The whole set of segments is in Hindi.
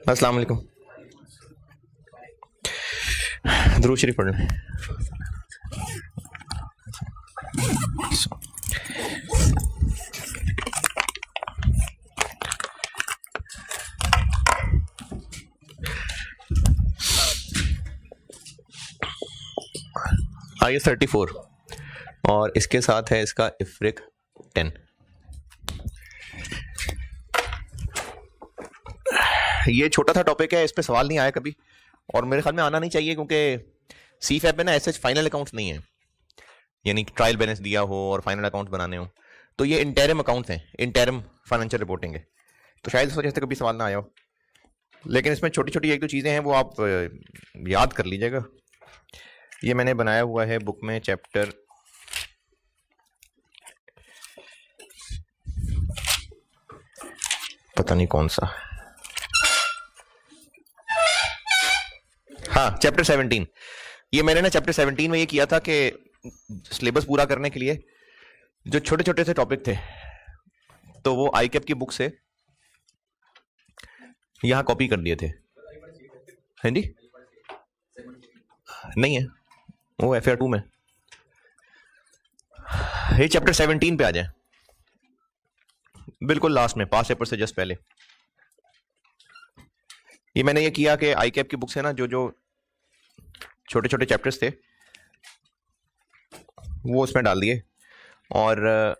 अस्सलाम वालेकुम। दुरूद शरीफ पढ़ लें। IS 34 और इसके साथ है इसका इफ्रिक 10। ये छोटा सा टॉपिक है, इस पे सवाल नहीं आया कभी और मेरे ख्याल में आना नहीं चाहिए, क्योंकि CFAP में ना ऐसे फाइनल अकाउंट्स नहीं है, यानी ट्रायल बैलेंस दिया हो और फाइनल अकाउंट्स बनाने हो, तो ये इंटरिम अकाउंट्स हैं, इंटरिम फाइनेंशियल रिपोर्टिंग है, तो शायद इस वजह से कभी सवाल ना आया हो। लेकिन इसमें छोटी छोटी एक दो चीज़ें हैं वो आप याद कर लीजिएगा। ये मैंने बनाया हुआ है बुक में, चैप्टर पता नहीं कौन सा, हाँ चैप्टर 17। ये मैंने ना चैप्टर 17 में ये किया था कि सिलेबस पूरा करने के लिए जो छोटे छोटे से टॉपिक थे तो वो ICAP की बुक से यहां कॉपी कर दिए थे। हैं जी? नहीं है, वो FAR 2 में। ये चैप्टर 17 पे आ जाए, बिल्कुल लास्ट में, पास पेपर से जस्ट पहले। ये मैंने ये किया कि ICAP की बुक से ना जो जो छोटे छोटे चैप्टर्स थे वो उसमें डाल दिए, और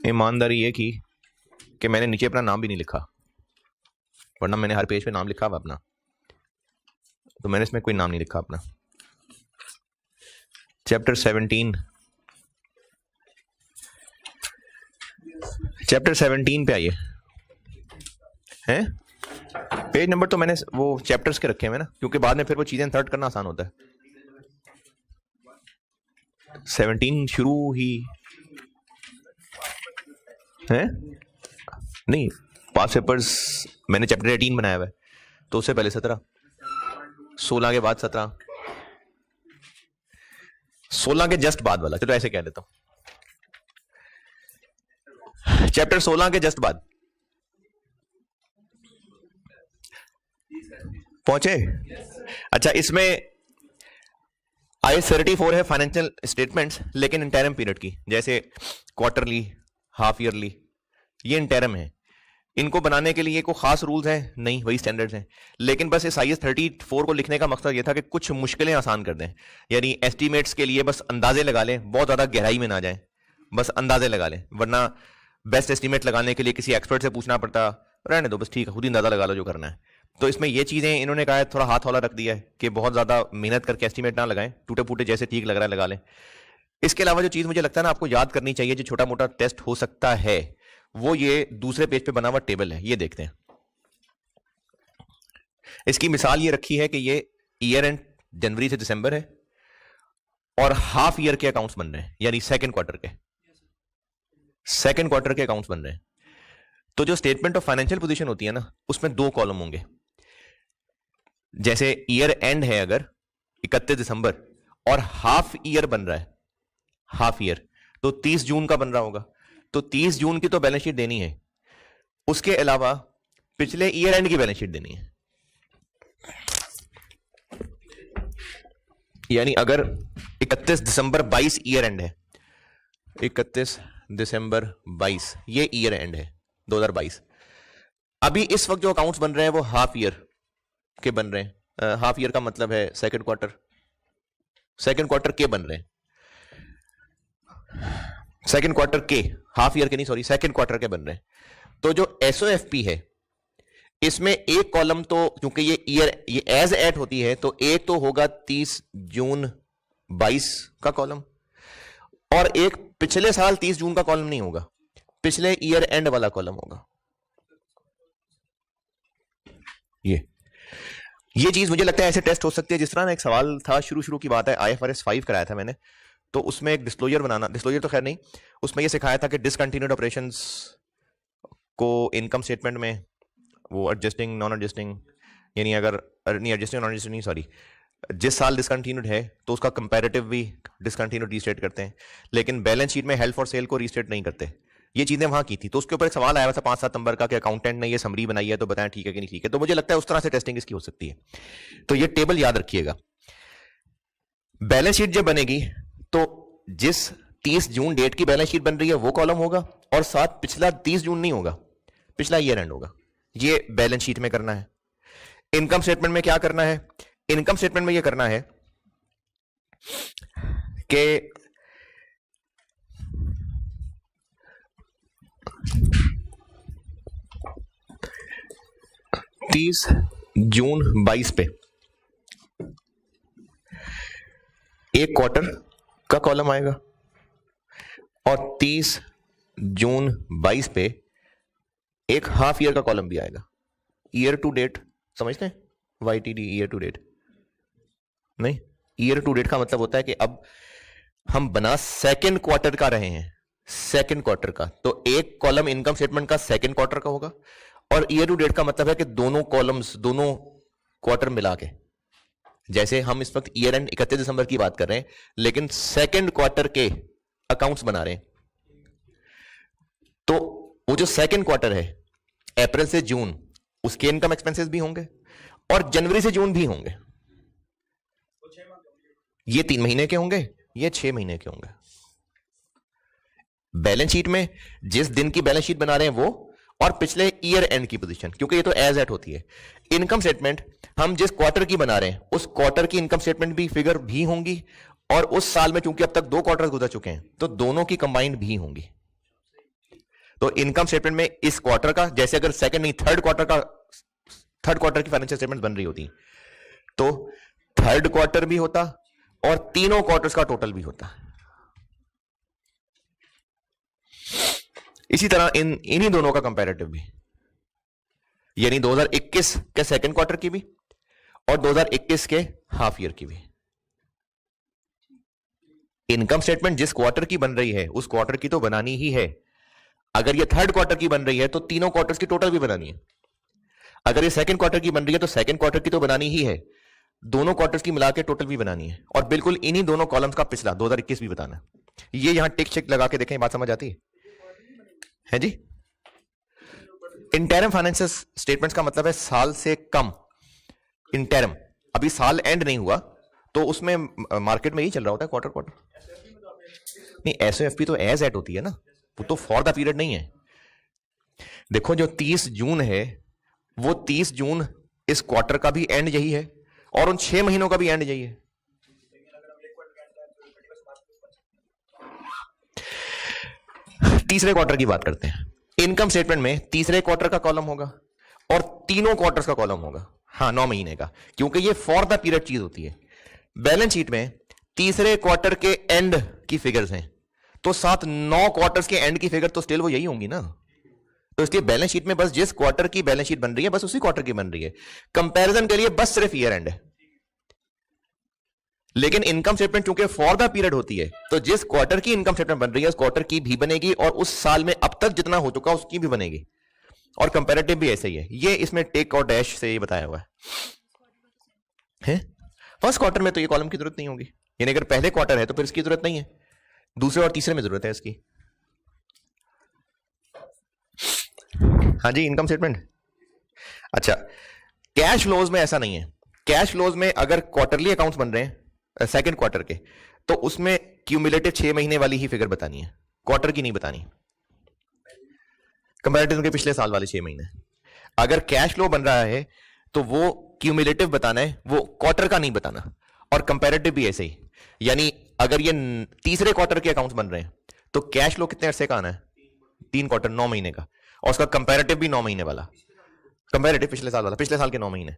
ईमानदारी ये की कि मैंने नीचे अपना नाम भी नहीं लिखा, वरना मैंने हर पेज पे नाम लिखा हुआ अपना, तो मैंने इसमें कोई नाम नहीं लिखा अपना। चैप्टर 17 पे आइए। हैं पेज नंबर तो मैंने वो चैप्टर्स के रखे हुए ना, क्योंकि बाद में फिर वो चीजें इंसर्ट करना आसान होता है। 17 शुरू ही है, नहीं पास पेपर्स मैंने चैप्टर 18 बनाया हुआ है, तो उससे पहले 17, 16 के बाद 17, 16 के जस्ट बाद वाला, चलो ऐसे कह देता हूं, चैप्टर 16 के जस्ट बाद पहुंचे। अच्छा, इसमें IS 34 है फाइनेंशियल स्टेटमेंट्स, लेकिन इंटरिम पीरियड की, जैसे क्वार्टरली, हाफ ईयरली, ये इंटरिम है। इनको बनाने के लिए कोई खास रूल्स हैं नहीं, वही स्टैंडर्ड्स हैं, लेकिन बस इस IS 34 को लिखने का मकसद ये था कि कुछ मुश्किलें आसान कर दें, यानी एस्टीमेट्स के लिए बस अंदाजे लगा लें, बहुत ज्यादा गहराई में ना जाएं, बस अंदाजे लगा लें, वरना बेस्ट एस्टीमेट लगाने के लिए किसी एक्सपर्ट से पूछना पड़ता, रहने दो बस ठीक है, खुद ही अंदाजा लगा लो जो करना है। तो इसमें ये चीजें इन्होंने कहा है, थोड़ा हाथ हौला रख दिया है कि बहुत ज्यादा मेहनत करके एस्टीमेट ना लगाएं, टूटे फूटे जैसे ठीक लग रहा है लगा लें। इसके अलावा जो चीज मुझे लगता है ना आपको याद करनी चाहिए, जो छोटा मोटा टेस्ट हो सकता है, वो ये दूसरे पेज पे बना हुआ टेबल है, ये देखते हैं। इसकी मिसाल ये रखी है कि ये ईयर एंड जनवरी से दिसंबर है और हाफ ईयर के अकाउंट्स बन रहे हैं, यानी सेकंड क्वार्टर के अकाउंट्स बन रहे हैं। तो जो स्टेटमेंट ऑफ फाइनेंशियल पोजीशन होती है ना, उसमें 2 कॉलम होंगे। जैसे ईयर एंड है अगर 31 दिसंबर और हाफ ईयर बन रहा है, हाफ ईयर तो 30 जून का बन रहा होगा, तो 30 जून की तो बैलेंस शीट देनी है, उसके अलावा पिछले ईयर एंड की बैलेंस शीट देनी है। यानी अगर 31 दिसंबर 22 ईयर एंड है, 31 दिसंबर 22 ये ईयर एंड है 2022, अभी इस वक्त जो अकाउंट्स बन रहे हैं वो हाफ ईयर के बन रहे हैं। हाफ ईयर का मतलब है सेकंड क्वार्टर के बन रहे हैं, सेकंड क्वार्टर के, हाफ ईयर के नहीं सॉरी, सेकंड क्वार्टर के बन रहे हैं। तो जो SOFP है इसमें एक कॉलम तो, क्योंकि ये ईयर ये एज एट होती है, तो एक तो होगा 30 जून 22 का कॉलम, और एक पिछले साल 30 जून का कॉलम नहीं होगा, पिछले ईयर एंड वाला कॉलम होगा। ये चीज मुझे लगता है ऐसे टेस्ट हो सकती है, जिस तरह ना एक सवाल था, शुरू की बात है, IFRS 5 कराया था मैंने, तो उसमें एक डिस्क्लोजर बनाना, डिस्क्लोजर तो खैर नहीं, उसमें ये सिखाया था कि डिसकंटिन्यूड ऑपरेशंस को इनकम स्टेटमेंट में वो एडजस्टिंग, नॉन एडजस्टिंग, यानी अगर नहीं एडजस्टिंग नॉन एडजस्टिंग नहीं सॉरी, जिस साल डिसकंटिन्यूड है तो उसका कंपैरेटिव भी डिसकंटिन्यूड रीस्टेट करते हैं, लेकिन बैलेंस शीट में हेल्ड फॉर सेल को रीस्टेट नहीं करते, ये चीजें वहां की थी, तो उसके ऊपर एक सवाल आया हुआ था 5-7 नंबर का कि अकाउंटेंट ने ये समरी बनाई है तो बताएं ठीक है कि नहीं ठीक है। तो मुझे लगता है उस तरह से टेस्टिंग इसकी हो सकती है। तो ये टेबल याद रखिएगा। बैलेंस शीट जब बनेगी तो जिस 30 जून डेट की बैलेंस शीट बन रही है वो कॉलम होगा, और साथ पिछला 30 जून नहीं होगा, पिछला ईयर एंड होगा। ये बैलेंस शीट में करना है। इनकम स्टेटमेंट में क्या करना है? इनकम स्टेटमेंट में ये करना है कि 30 जून 22 पे एक क्वार्टर का कॉलम आएगा, और 30 जून 22 पे एक हाफ ईयर का कॉलम भी आएगा। ईयर टू डेट समझते हैं? YTD ईयर टू डेट नहीं, ईयर टू डेट का मतलब होता है कि अब हम बना सेकेंड क्वार्टर का रहे हैं, सेकेंड क्वार्टर का, तो एक कॉलम इनकम स्टेटमेंट का सेकेंड क्वार्टर का होगा, और ईयर टू डेट का मतलब है कि दोनों कॉलम्स, दोनों क्वार्टर मिला के, जैसे हम इस वक्त ईयर एंड 31 दिसंबर की बात कर रहे हैं, लेकिन सेकेंड क्वार्टर के अकाउंट्स बना रहे हैं। तो वो जो सेकेंड क्वार्टर है, अप्रैल से जून, उसके इनकम एक्सपेंसेस भी होंगे, और जनवरी से जून भी होंगे। ये 3 महीने के होंगे, ये 6 महीने के होंगे। बैलेंस शीट में जिस दिन की बैलेंस शीट बना रहे हैं वो, और पिछले ईयर एंड की पोजीशन, क्योंकि ये तो एज एट होती है। इनकम स्टेटमेंट हम जिस क्वार्टर की बना रहे हैं उस क्वार्टर की इनकम स्टेटमेंट भी फिगर भी होंगी, और उस साल में चूंकि अब तक 2 क्वार्टर गुजर चुके हैं तो दोनों की कंबाइंड भी होंगी। तो इनकम स्टेटमेंट में इस क्वार्टर का, जैसे अगर सेकंड नहीं थर्ड क्वार्टर की फाइनेंशियल स्टेटमेंट बन रही होती तो थर्ड क्वार्टर भी होता और तीनों क्वार्टर्स का टोटल भी होता। इसी तरह इन्हीं दोनों का कंपैरेटिव भी, यानी 2021 के सेकंड क्वार्टर की भी और 2021 के हाफ ईयर की भी। इनकम स्टेटमेंट जिस क्वार्टर की बन रही है उस क्वार्टर की तो बनानी ही है। अगर ये थर्ड क्वार्टर की बन रही है तो तीनों क्वार्टर्स की टोटल भी बनानी है। अगर ये सेकंड क्वार्टर की बन रही है तो सेकंड क्वार्टर की तो बनानी ही है, दोनों क्वार्टर्स की मिला के टोटल भी बनानी है, और बिल्कुल इन्हीं दोनों कॉलम्स का पिछला 2021 भी बताना है। ये यहां टिक चिक लगा के देखें, बात समझ आती है जी। इंटरम फाइनेंशियल स्टेटमेंट्स का मतलब है साल से कम। इंटरम, अभी साल एंड नहीं हुआ तो उसमें मार्केट में यही चल रहा होता है क्वार्टर क्वार्टर। नहीं, एसओएफपी तो एज एट होती है ना, वो तो फॉर द पीरियड नहीं है। देखो जो 30 जून है वो 30 जून इस क्वार्टर का भी एंड यही है, और उन 6 महीनों का भी एंड यही है। तीसरे क्वार्टर की बात करते हैं। इनकम स्टेटमेंट में तीसरे क्वार्टर का कॉलम होगा और तीनों क्वार्टर्स का कॉलम होगा, हाँ 9 महीने का, क्योंकि ये फॉर द पीरियड चीज होती है। बैलेंस शीट में तीसरे क्वार्टर के एंड की फिगर्स हैं, तो साथ 9 क्वार्टर्स के एंड की फिगर तो स्टिल वो यही होंगी ना। तो इसलिए बैलेंस शीट में बस जिस क्वार्टर की बैलेंस शीट बन रही है बस उसी क्वार्टर की बन रही है। कंपैरिजन के लिए बस सिर्फ ईयर एंड है। लेकिन इनकम स्टेटमेंट चूंकि फॉर द पीरियड होती है तो जिस क्वार्टर की इनकम स्टेटमेंट बन रही है उस क्वार्टर की भी बनेगी, और उस साल में अब तक जितना हो चुका उसकी भी बनेगी, और कंपैरेटिव भी ऐसे ही है। ये इसमें टिक और डैश से ये बताया हुआ है। फर्स्ट क्वार्टर में तो ये कॉलम की जरूरत नहीं होगी, यानी अगर पहले क्वार्टर है तो फिर इसकी जरूरत नहीं है, दूसरे और तीसरे में जरूरत है इसकी। हाँ जी, इनकम स्टेटमेंट। अच्छा, कैश फ्लोज में ऐसा नहीं है। कैश फ्लोज में अगर क्वार्टरली अकाउंट्स बन रहे हैं सेकंड क्वार्टर के, तो उसमें क्यूमुलेटिव 6 महीने वाली ही फिगर बतानी है, क्वार्टर की नहीं बतानी। कंपैरेटिव के पिछले साल वाले 6 महीने। अगर कैश फ्लो बन रहा है तो वो क्यूमुलेटिव बताना है, वो क्वार्टर का नहीं बताना। और कंपैरेटिव भी ऐसे ही, यानी अगर ये तीसरे क्वार्टर के अकाउंट्स बन रहे हैं तो कैश फ्लो कितने अरसे का आना है? 3 क्वार्टर, 9 महीने का, और उसका कंपैरेटिव भी 9 महीने वाला। कंपैरेटिव पिछले साल वाला, पिछले साल के 9 महीने।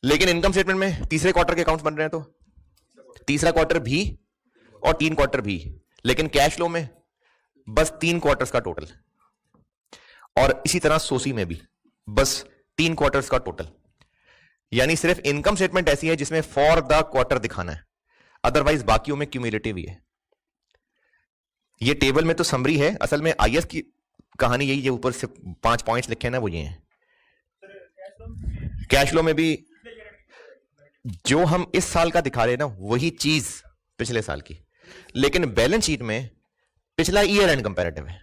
लेकिन इनकम स्टेटमेंट में तीसरे क्वार्टर के अकाउंट्स बन रहे हैं तो तीसरा क्वार्टर भी और 3 क्वार्टर भी, लेकिन कैश फ्लो में बस 3 क्वार्टर्स का टोटल। और इसी तरह सोसी में भी बस 3 क्वार्टर्स का टोटल। यानी सिर्फ इनकम स्टेटमेंट ऐसी है जिसमें फॉर द क्वार्टर दिखाना है, अदरवाइज बाकियों में क्यूमुलेटिव ही है। ये टेबल में तो समरी है, असल में आईएएस की कहानी यही है, ऊपर से 5 पॉइंट्स लिखे हैं ना वो ये हैं। कैश फ्लो में भी जो हम इस साल का दिखा रहे हैं ना वही चीज पिछले साल की, लेकिन बैलेंस शीट में पिछला ईयर एंड कंपैरेटिव है।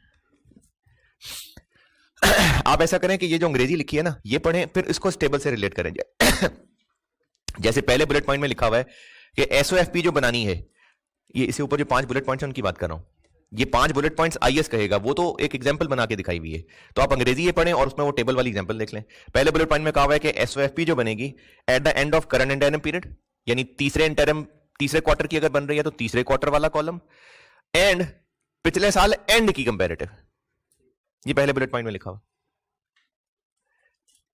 आप ऐसा करें कि ये जो अंग्रेजी लिखी है ना ये पढ़ें, फिर इसको टेबल से रिलेट करें। जैसे पहले बुलेट पॉइंट में लिखा हुआ है कि एसओएफपी जो बनानी है, ये इसके ऊपर जो 5 बुलेट पॉइंट्स हैं उनकी बात कर रहा हूं, ये 5 बुलेट पॉइंट्स आईएएस कहेगा, वो तो एक एग्जांपल बना के दिखाई हुई है, तो आप अंग्रेजी ये पढ़ें और उसमें वो टेबल वाली एग्जांपल देख लें। पहले बुलेट पॉइंट में कहा हुआ है कि एसओएफपी जो बनेगी eight the end of current interim period, यानी तीसरे क्वार्टर की अगर बन रही है तो तीसरे क्वार्टर वाला कॉलम, एंड पिछले साल एंड की कंपेरेटिव, ये पहले बुलेट पॉइंट में लिखा हुआ।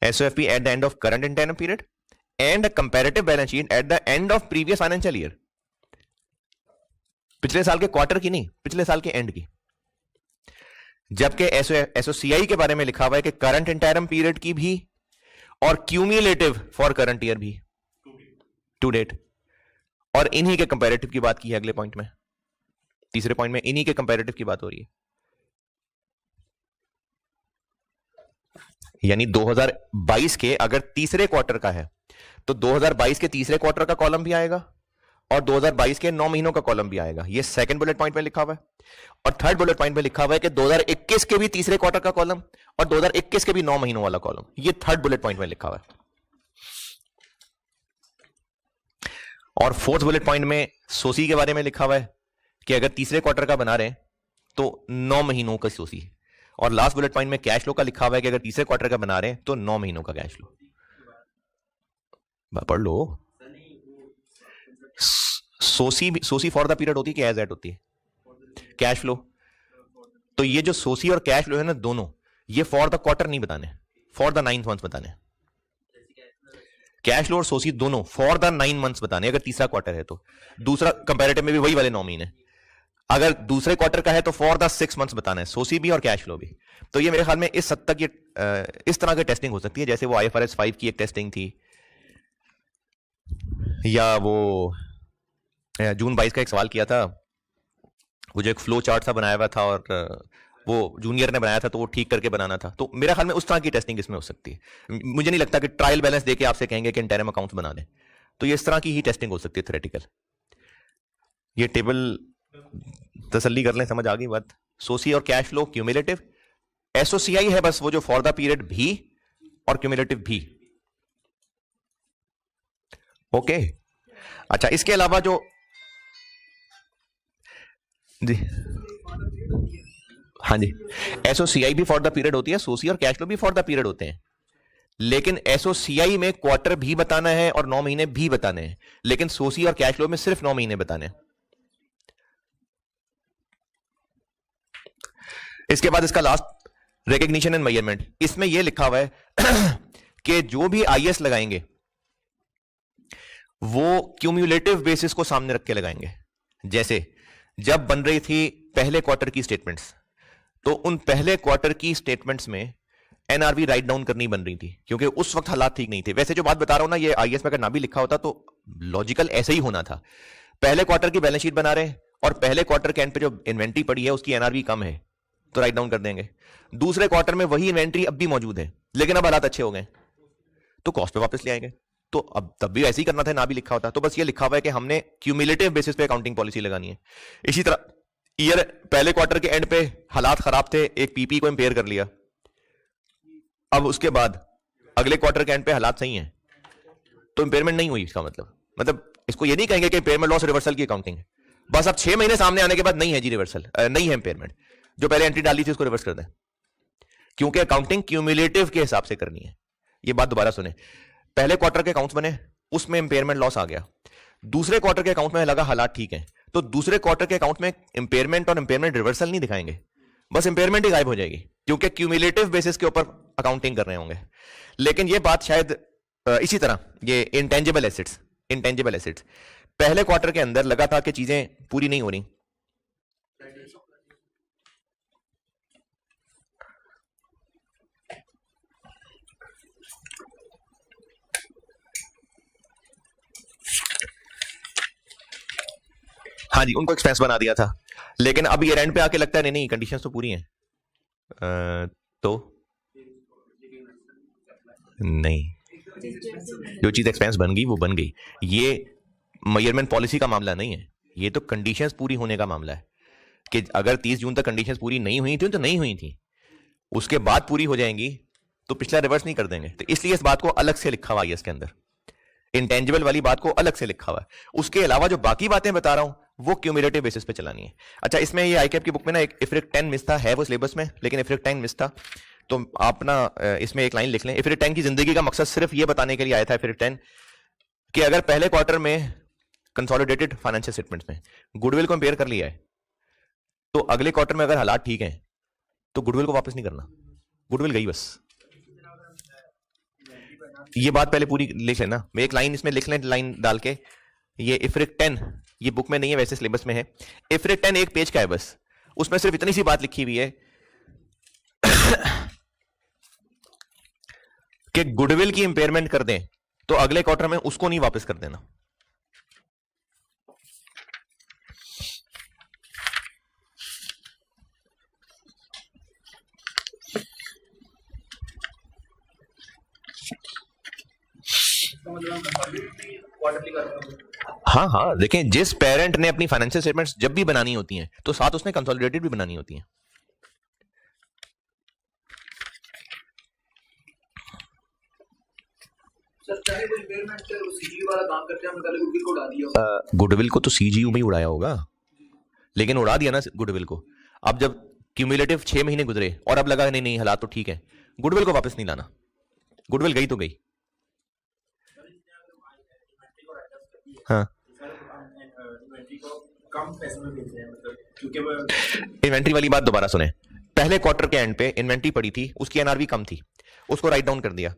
SOFP at the end of current interim period and comparative balance sheet at the end of previous financial year, पिछले साल के क्वार्टर की नहीं, पिछले साल के एंड की। जबकि एसओसीआई के बारे में लिखा हुआ है कि करंट इंटरम पीरियड की भी और क्यूमुलेटिव फॉर करंट ईयर भी टू डेट, और इन्हीं के कंपैरेटिव की बात की है अगले पॉइंट में, तीसरे पॉइंट में इन्हीं के कंपैरेटिव की बात हो रही है। यानी 2022 के अगर तीसरे क्वार्टर का है तो 2022 के तीसरे क्वार्टर का कॉलम भी आएगा और 2022 के 9 महीनों का कॉलम भी आएगा, ये सेकंड बुलेट पॉइंट में लिखा हुआ है। और थर्ड बुलेट पॉइंट में लिखा हुआ है कि 2021 के भी तीसरे क्वार्टर का कॉलम और 2021 के भी 9 महीनों वाला कॉलम, ये थर्ड बुलेट पॉइंट में लिखा हुआ है। और फोर्थ बुलेट पॉइंट में सोसी के बारे में लिखा हुआ है कि अगर तीसरे क्वार्टर का बना रहे हैं तो 9 महीनों का सोसी, और लास्ट बुलेट पॉइंट में कैश फ्लो का लिखा हुआ है कि अगर तीसरे क्वार्टर का बना रहे हैं तो 9 महीनों का कैश फ्लो। पढ़ लो, सोसी फॉर द पीरियड होती है कि एज एट होती है, कैश फ्लो। तो ये जो सोसी और कैश फ्लो है ना दोनों, ये फॉर द क्वार्टर नहीं बताने, फॉर द 9 मंथ्स बताने। कैश फ्लो और सोसी दोनों फॉर द 9 मंथ्स बताने अगर तीसरा क्वार्टर है तो, दूसरा कंपैरेटिव में भी वही वाले 9 महीने, अगर दूसरे क्वार्टर का है तो फॉर द 6 मंथ्स बताना है, सोसी भी और कैश फ्लो भी। तो ये मेरे ख्याल में इस हद तक ये इस तरह की टेस्टिंग हो सकती है, जैसे वो IFRS 5 की एक टेस्टिंग थी, या वो जून 22 का एक सवाल किया था, वो जो एक फ्लो चार्ट सा बनाया हुआ था और वो जूनियर ने बनाया था तो वो ठीक करके बनाना था। तो मेरा ख्याल में उस तरह की टेस्टिंग इसमें हो सकती है। मुझे नहीं लगता कि ट्रायल बैलेंस देके आपसे कहेंगे कि इंटरम अकाउंट्स बना दें, तो ये इस तरह की ही टेस्टिंग हो सकती है थ्योरेटिकल। ये टेबल तसल्ली कर लें, समझ आ गई बात। सोसी और कैश फ्लो क्यूमुलेटिव, एसओसीआई है बस वो जो फॉर द पीरियड भी और क्यूमुलेटिव भी। ओके अच्छा, इसके अलावा जो जी हाँ जी, एसओसीआई भी फॉर द पीरियड होती है, सोसी और कैश फ्लो भी फॉर द पीरियड होते हैं, लेकिन एसओसीआई में क्वार्टर भी बताना है और 9 महीने भी बताने हैं, लेकिन सोसी और कैश फ्लो में सिर्फ 9 महीने बताने हैं। इसके बाद इसका लास्ट रिकग्निशन एंड मेजरमेंट, इसमें यह लिखा हुआ है कि जो भी आईएएस लगाएंगे वो क्यूमुलेटिव बेसिस को सामने रख के लगाएंगे। जैसे जब बन रही थी पहले क्वार्टर की स्टेटमेंट्स, तो उन पहले क्वार्टर की स्टेटमेंट्स में एनआरवी राइट डाउन करनी बन रही थी, क्योंकि उस वक्त हालात ठीक नहीं थे। वैसे जो बात बता रहा हूं ना, ये आईएएस में अगर ना भी लिखा होता तो लॉजिकल ऐसे ही होना था। पहले क्वार्टर की बैलेंस शीट बना रहे और पहले क्वार्टर के एंड पे जो इन्वेंट्री पड़ी है उसकी एनआरवी कम है तो राइट डाउन कर देंगे। दूसरे क्वार्टर में वही इन्वेंट्री अब भी मौजूद है लेकिन अब हालात अच्छे हो गए तो कॉस्ट पे वापस ले आएंगे। तो अब तब भी ऐसे ही करना था, ना भी लिखा होता। तो बस ये लिखा हुआ है कि हमने क्यूमुलेटिव बेसिस पे अकाउंटिंग पॉलिसी लगानी है। इसी तरह ईयर पहले क्वार्टर के एंड पे हालात खराब थे, एक पीपी को इंपेयर कर लिया, अब उसके बाद अगले क्वार्टर के एंड पे हालात सही हैं तो इंपेयरमेंट नहीं हुई। इसका मतलब इसको ये नहीं कहेंगे कि इंपेयरमेंट लॉस रिवर्सल की अकाउंटिंग है, बस अब 6 महीने सामने आने के बाद नहीं है जी रिवर्सल, नहीं है इंपेयरमेंट, जो पहले एंट्री डाली थी उसको रिवर्स कर दें, क्योंकि अकाउंटिंग क्यूमुलेटिव के हिसाब से करनी है। ये बात दोबारा सुने, पहले क्वार्टर के अकाउंट्स बने, उसमें इंपेयरमेंट लॉस आ गया, दूसरे क्वार्टर के अकाउंट में लगा हालात ठीक है, तो दूसरे क्वार्टर के अकाउंट में इंपेयरमेंट और इंपेयरमेंट रिवर्सल नहीं दिखाएंगे, बस इंपेयरमेंट ही गायब हो जाएगी, क्योंकि क्यूमुलेटिव बेसिस के ऊपर अकाउंटिंग कर रहे होंगे। लेकिन ये बात शायद इसी तरह ये इंटेंजिबल एसेट्स पहले क्वार्टर के अंदर लगा था कि चीजें पूरी नहीं हो रही, हाँ जी, उनको एक्सपेंस बना दिया था, लेकिन अब ये एंड पे आके लगता है नहीं कंडीशंस तो पूरी हैं, तो नहीं, जो चीज एक्सपेंस बन गई वो बन गई। ये मेजरमेंट पॉलिसी का मामला नहीं है, ये तो कंडीशंस पूरी होने का मामला है कि अगर 30 जून तक कंडीशंस पूरी नहीं हुई थी तो नहीं हुई थी, उसके बाद पूरी हो जाएंगी तो पिछला रिवर्स नहीं कर देंगे। तो इसलिए इस बात को अलग से लिखा हुआ है इसके अंदर, इंटेंजिबल वाली बात को अलग से लिखा हुआ है। उसके अलावा जो बाकी बातें बता रहा हूं वो क्यूमुलेटिव बेसिस पे चलानी है। अच्छा, इसमें ये आईकैप की बुक में ना एक इफ्रिक 10 मिस था, है वो सिलेबस में, लेकिन इफ्रिक 10 मिस था, तो आप ना इसमें एक लाइन लिख लें। इफ्रिक 10 की जिंदगी का मकसद सिर्फ ये बताने के लिए आया था इफ्रिक 10 कि अगर पहले क्वार्टर में कंसोलिडेटेड फाइनेंशियल स्टेटमेंट्स में गुडविल को इंपेयर कर लिया है तो अगले क्वार्टर में अगर हालात ठीक हैं तो गुडविल को वापस नहीं करना, गुडविल गई बस। ये बात पहले पूरी लिख लेना, मैं एक लाइन इसमें लिख लें, लाइन डाल के, ये इफ्रिक 10 ये बुक में नहीं है, वैसे सिलेबस में है। इफ्रिक 10 एक पेज का है बस, उसमें सिर्फ इतनी सी बात लिखी हुई है कि गुडविल की इंपेयरमेंट कर दें तो अगले क्वार्टर में उसको नहीं वापस कर देना। हाँ हाँ, देखें, जिस पेरेंट ने अपनी फाइनेंशियल स्टेटमेंट्स जब भी बनानी होती हैं तो साथ उसने कंसोलिडेटेड भी बनानी होती हैं। गुडविल को तो सीजीयू में ही उड़ाया होगा, लेकिन उड़ा दिया ना गुडविल को। अब जब क्यूमुलेटिव 6 महीने गुजरे और अब लगा नहीं नहीं हालात तो ठीक है, गुडविल को वापस नहीं लाना, गुडविल गई तो गई। हाँ, इन्वेंट्री वाली बात दोबारा सुने। पहले क्वार्टर के एंड पे इन्वेंट्री पड़ी थी, उसकी एनआरवी कम थी, उसको राइट डाउन कर दिया।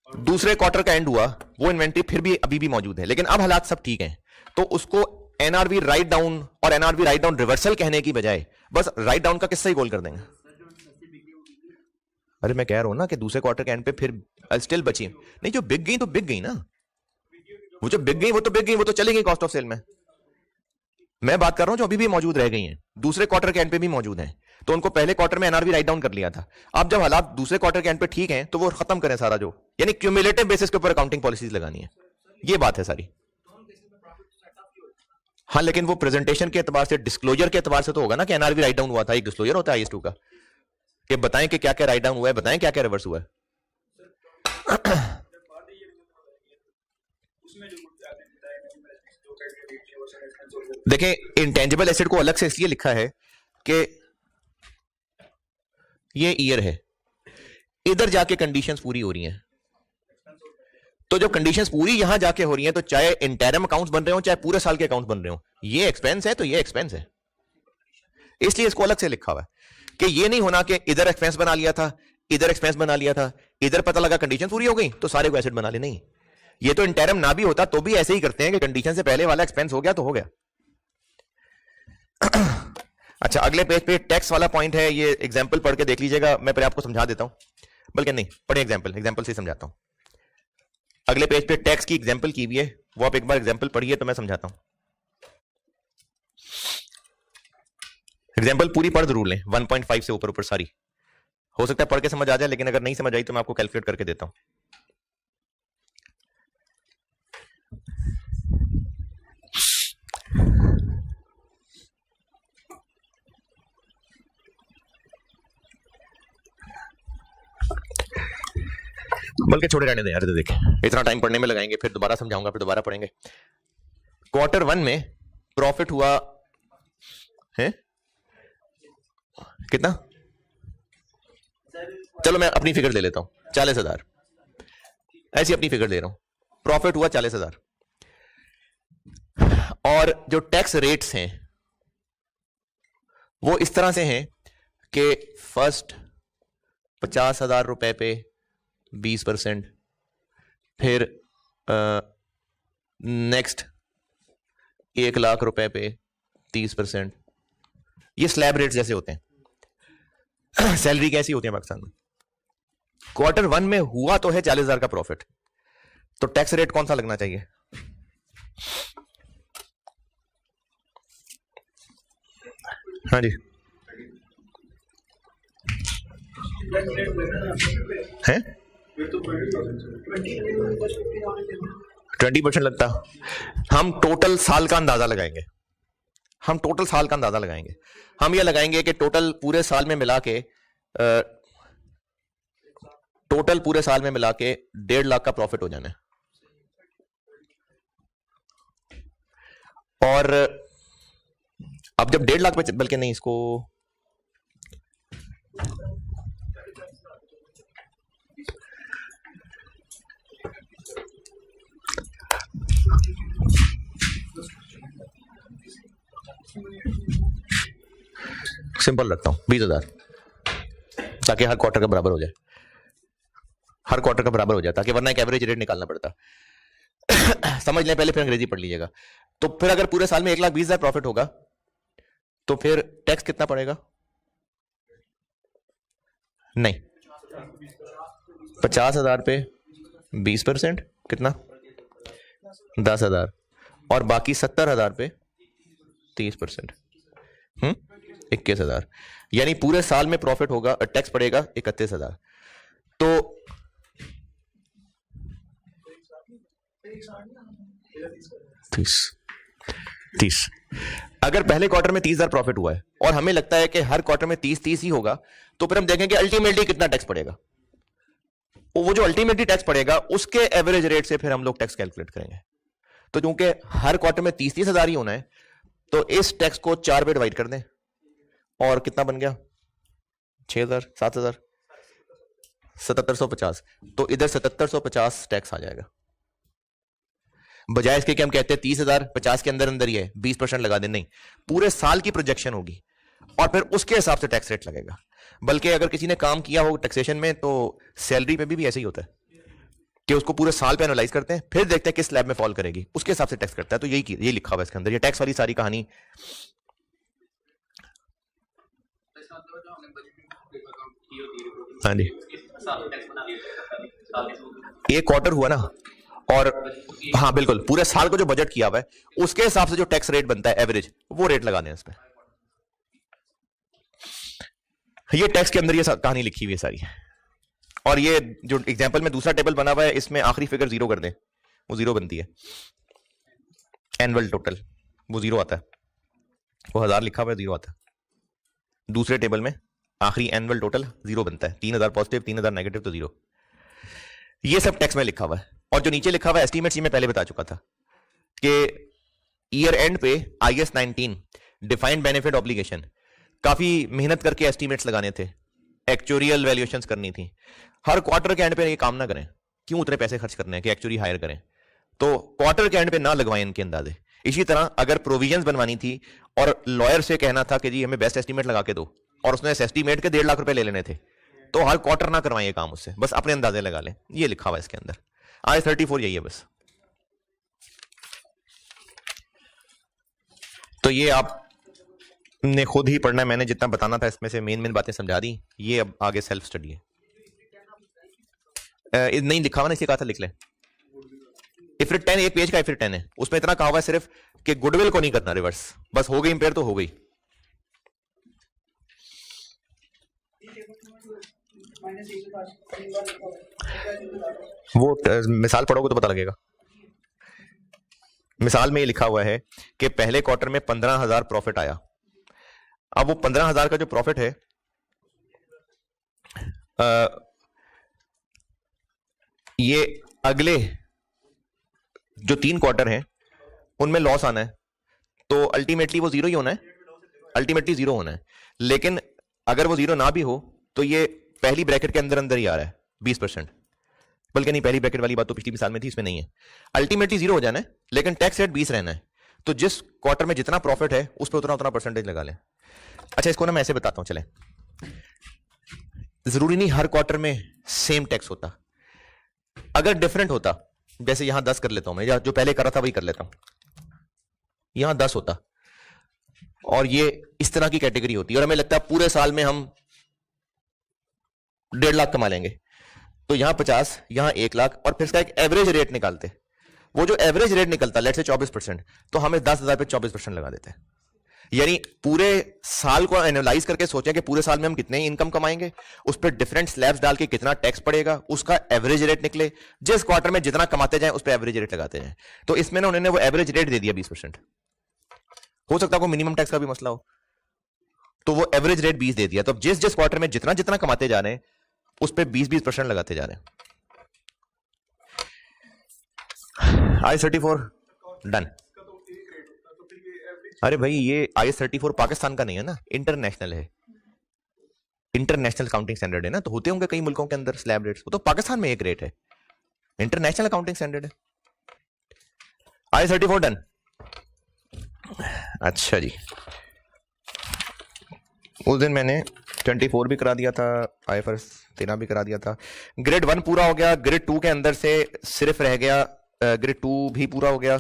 दूसरे क्वार्टर का एंड हुआ, वो इन्वेंट्री फिर भी अभी भी मौजूद है, लेकिन अब हालात सब ठीक हैं, तो उसको एनआरवी राइट डाउन और एनआरवी राइट डाउन रिवर्सल कहने की बजाय बस राइट डाउन का किस्सा ही गोल कर देंगे। अरे मैं कह रहा हूं ना कि दूसरे क्वार्टर के एंड पे फिर स्टिल बची नहीं, जो बिक गई तो बिक गई ना, वो जो बिक गई वो तो बिक गई, वो तो चली गई कॉस्ट ऑफ सेल में। मैं बात कर रहा हूं जो अभी भी मौजूद रह गई हैं, दूसरे क्वार्टर के एंड पे भी मौजूद हैं, तो उनको पहले क्वार्टर में एनआरवी राइट डाउन कर लिया था। अब जब हालात दूसरे क्वार्टर के एंड पे ठीक हैं तो वो खत्म करें सारा, जो यानी क्यूमुलेटिव बेसिस के ऊपर अकाउंटिंग पॉलिसीज लगानी है, ये बात है सारी। हाँ, लेकिन वो प्रेजेंटेशन के एतबार से, डिस्क्लोजर के एतबार से तो होगा ना कि एनआरवी राइट डाउन हुआ था। एक डिस्क्लोजर होता है IS2 का कि बताएं कि क्या क्या राइट डाउन हुआ है, बताएं क्या क्या रिवर्स हुआ है। देखें, इंटेंजिबल एसेट को अलग से इसलिए लिखा है कि ये ईयर है, इधर जाके कंडीशंस पूरी हो रही हैं, तो जब कंडीशंस पूरी यहां जाके हो रही हैं तो चाहे इंटरम अकाउंट्स बन रहे हो चाहे पूरे साल के अकाउंट्स बन रहे हो, ये एक्सपेंस है तो ये एक्सपेंस है, इसलिए इसको अलग से लिखा हुआ है कि ये नहीं होना कि इधर एक्सपेंस बना लिया था, इधर एक्सपेंस बना लिया था, इधर पता लगा कंडीशन पूरी हो गई तो सारे को एसेट बना ले। नहीं, ये तो इंटरम ना भी होता तो भी ऐसे ही करते हैं कि कंडीशन से पहले वाला एक्सपेंस हो गया तो हो गया। अच्छा, अगले पेज पे टैक्स वाला पॉइंट है, ये एग्जांपल पढ़ के देख लीजिएगा, मैं पहले आपको समझा देता हूं, बल्कि नहीं पढ़े एग्जांपल से समझाता हूं। अगले पेज पे टैक्स की एग्जांपल की हुई है, वो आप एक बार एग्जांपल पढ़िए तो मैं समझाता हूं। एग्जांपल पूरी पढ़ जरूर लें, 1.5 से ऊपर ऊपर सारी, हो सकता है पढ़ के समझ आ जाए, लेकिन अगर नहीं समझ आई तो मैं आपको कैलकुलेट करके देता हूं। बल्कि छोड़े रहने दें यार, देखें इतना टाइम पढ़ने में लगाएंगे, फिर दोबारा समझाऊंगा, फिर दोबारा पढ़ेंगे। क्वार्टर 1 में प्रॉफिट हुआ है कितना, चलो मैं अपनी फिगर ले लेता हूं, 40,000, ऐसी अपनी फिगर ले रहा हूं, प्रॉफिट हुआ 40,000, और जो टैक्स रेट्स हैं वो इस तरह से हैं कि फर्स्ट 50,000 रुपए पे 20%, फिर नेक्स्ट 1 लाख रुपए पे 30%, ये स्लैब रेट जैसे होते हैं। सैलरी कैसी होती है पाकिस्तान में। क्वार्टर 1 में हुआ तो है 40,000 का प्रॉफिट, तो टैक्स रेट कौन सा लगना चाहिए? हाँ जी, है 20% लगता। हम टोटल साल का अंदाजा लगाएंगे, हम ये लगाएंगे कि टोटल पूरे साल में मिला के टोटल पूरे साल में मिला के 1.5 लाख का प्रॉफिट हो जाना है। और अब जब 1.5 लाख पे, बल्कि नहीं, इसको सिंपल रखता हूं 20,000, ताकि हर क्वार्टर का बराबर हो जाए, हर क्वार्टर का बराबर हो जाए, ताकि वरना एक एवरेज रेट निकालना पड़ता। समझ लें पहले, फिर अंग्रेजी पढ़ लीजिएगा। तो फिर अगर पूरे साल में 1,20,000 प्रॉफिट होगा तो फिर टैक्स कितना पड़ेगा? नहीं, 50,000 पे 20%, कितना? 10,000, और बाकी 70,000 पे 30%, 21,000। यानी पूरे साल में प्रॉफिट होगा, टैक्स पड़ेगा 31,000। तो 30। अगर पहले क्वार्टर में 30,000 प्रॉफिट हुआ है और हमें लगता है कि हर क्वार्टर में 30 ही होगा, तो फिर हम देखेंगे अल्टीमेटली कितना टैक्स पड़ेगा। वो जो अल्टीमेटली टैक्स पड़ेगा उसके एवरेज रेट से फिर हम लोग टैक्स कैलकुलेट करेंगे। तो क्योंकि हर क्वार्टर में 30,000 ही होना है, तो इस टैक्स को 4 पे डिवाइड कर दें, और कितना बन गया? 6,000, 7,000, 7,750। तो इधर 7,750 टैक्स आ जाएगा। बजाय इसके कि हम कहते हैं 30,000 50 के अंदर अंदर ही है, 20% लगा दें, नहीं, पूरे साल की प्रोजेक्शन होगी और फिर उसके हिसाब से टैक्स रेट लगेगा। बल्कि अगर किसी ने काम किया हो टैक्सेशन में, तो सैलरी पे भी ऐसे ही होता है कि उसको पूरे साल पे एनालाइज करते हैं, फिर देखते हैं किस स्लैब में फॉल करेगी, उसके हिसाब से टैक्स करता है। तो यही लिखा हुआ है इसके अंदर, ये टैक्स वाली सारी कहानी। हाँ जी, एक क्वार्टर हुआ ना, और हाँ बिल्कुल, पूरे साल को जो बजट किया हुआ है उसके हिसाब से जो टैक्स रेट बनता है एवरेज, वो रेट लगाने हैं इसमें। ये टैक्स के अंदर ये कहानी लिखी हुई है सारी। और ये जो एग्जांपल में दूसरा टेबल बना हुआ है, इसमें आखिरी फिगर 0 कर दें, वो 0 बनती है। एनुअल टोटल वो 0 आता है, वो 1000 लिखा हुआ है, 0 आता है। दूसरे टेबल में आखिरी एनुअल टोटल 0 बनता है, 3,000 पॉजिटिव 3,000 नेगेटिव, तो 0। ये सब टैक्स में लिखा हुआ है। और जो नीचे लिखा हुआ है एस्टीमेट्स, ये मैं पहले बता चुका था कि ईयर एंड पे IAS 19 डिफाइंड बेनिफिट ऑब्लिगेशन, काफी मेहनत करके एस्टीमेट्स लगाने थे, एक्चुरियल वैल्यूएशंस करनी थी। हर क्वार्टर के एंड पे ये काम ना करें, क्यों उतने पैसे खर्च करने हैं कि एक्चुअली हायर करें, तो क्वार्टर के एंड पे ना लगवाएं इनके अंदाजे। इसी तरह अगर प्रोविजंस बनवानी थी और लॉयर से कहना था कि जी हमें बेस्ट एस्टीमेट लगा के दो, और उसने एस्टीमेट के 1.5 लाख रुपए ले लेने थे, तो हर क्वार्टर ना करवाएं ये काम उससे, बस अपने अंदाजे लगा लें। ये लिखा हुआ है इसके अंदर, IAS 34 यही है बस। तो ये आपने खुद ही पढ़ना है, मैंने जितना बताना था इसमें से मेन बातें समझा दी। ये अब आगे सेल्फ स्टडी है। नहीं लिखा हुआ ना, इसलिए कहा था लिख लें। IFRIT 10 एक पेज का IFRIT 10 है, उसमें इतना कहा हुआ है सिर्फ कि गुडविल को नहीं करना रिवर्स, बस हो गई इंपेयर तो हो गई। वो मिसाल पढ़ोगे तो पता लगेगा। मिसाल में ये लिखा हुआ है कि पहले क्वार्टर में 15,000 प्रॉफिट आया। अब वो 15,000 का जो प्रॉफिट है, ये अगले जो 3 क्वार्टर हैं उनमें लॉस आना है, तो अल्टीमेटली वो 0 ही होना है, अल्टीमेटली 0 होना है। लेकिन अगर वो 0 ना भी हो तो ये पहली ब्रैकेट के अंदर अंदर ही आ रहा है 20%, बल्कि नहीं, पहली ब्रैकेट वाली बात तो पिछली मिसाल में थी, इसमें नहीं है। अल्टीमेटली 0 हो जाना है, लेकिन टैक्स रेट 20 रहना है। तो जिस क्वार्टर में जितना प्रॉफिट है उस पर उतना परसेंटेज लगा लें। अच्छा, इसको ना मैं ऐसे बताता हूं, चलें। जरूरी नहीं हर क्वार्टर में सेम टैक्स होता, अगर डिफरेंट होता, जैसे यहां 10 कर लेता हूं मैं, या जो पहले करा था वही कर लेता हूं, यहां 10 होता और ये इस तरह की कैटेगरी होती है, और हमें लगता है पूरे साल में हम 1.5 लाख कमा लेंगे, तो यहां 50, यहां 1 लाख, और फिर इसका एक एवरेज रेट निकालते। वो जो एवरेज रेट निकलता लेट्स से 24%, तो हमें 10,000 पे 24% लगा देते हैं। यानी पूरे साल को एनालाइज करके सोचें कि पूरे साल में हम कितने इनकम कमाएंगे, उस पर डिफरेंट स्लैब्स डाल के कितना टैक्स पड़ेगा, उसका एवरेज रेट निकले, जिस क्वार्टर में जितना कमाते जाएं उस पर एवरेज रेट लगाते जाएं। तो इसमें ना उन्होंने वो एवरेज रेट दे दिया 20%। हो सकता है कोई मिनिमम टैक्स का भी मसला हो, तो वो एवरेज रेट 20 दे दिया, तो अब जिस जिस क्वार्टर में जितना जितना कमाते जा रहे हैं उस पर 20% लगाते जा रहे हैं। I-34 done. अरे भाई ये I-34 पाकिस्तान का नहीं है ना, इंटरनेशनल है, इंटरनेशनल अकाउंटिंग स्टैंडर्ड है ना, तो होते होंगे कई मुल्कों के अंदर स्लैब रेट्स, वो तो पाकिस्तान में एक रेट है, इंटरनेशनल अकाउंटिंग स्टैंडर्ड है। I-34 done. अच्छा जी, उस दिन मैंने 24 भी करा दिया था, IFRS 13 भी करा दिया था। ग्रेड 1 पूरा हो गया, ग्रेड 2 के अंदर से सिर्फ रह गया ग्रेड 2 भी पूरा हो गया,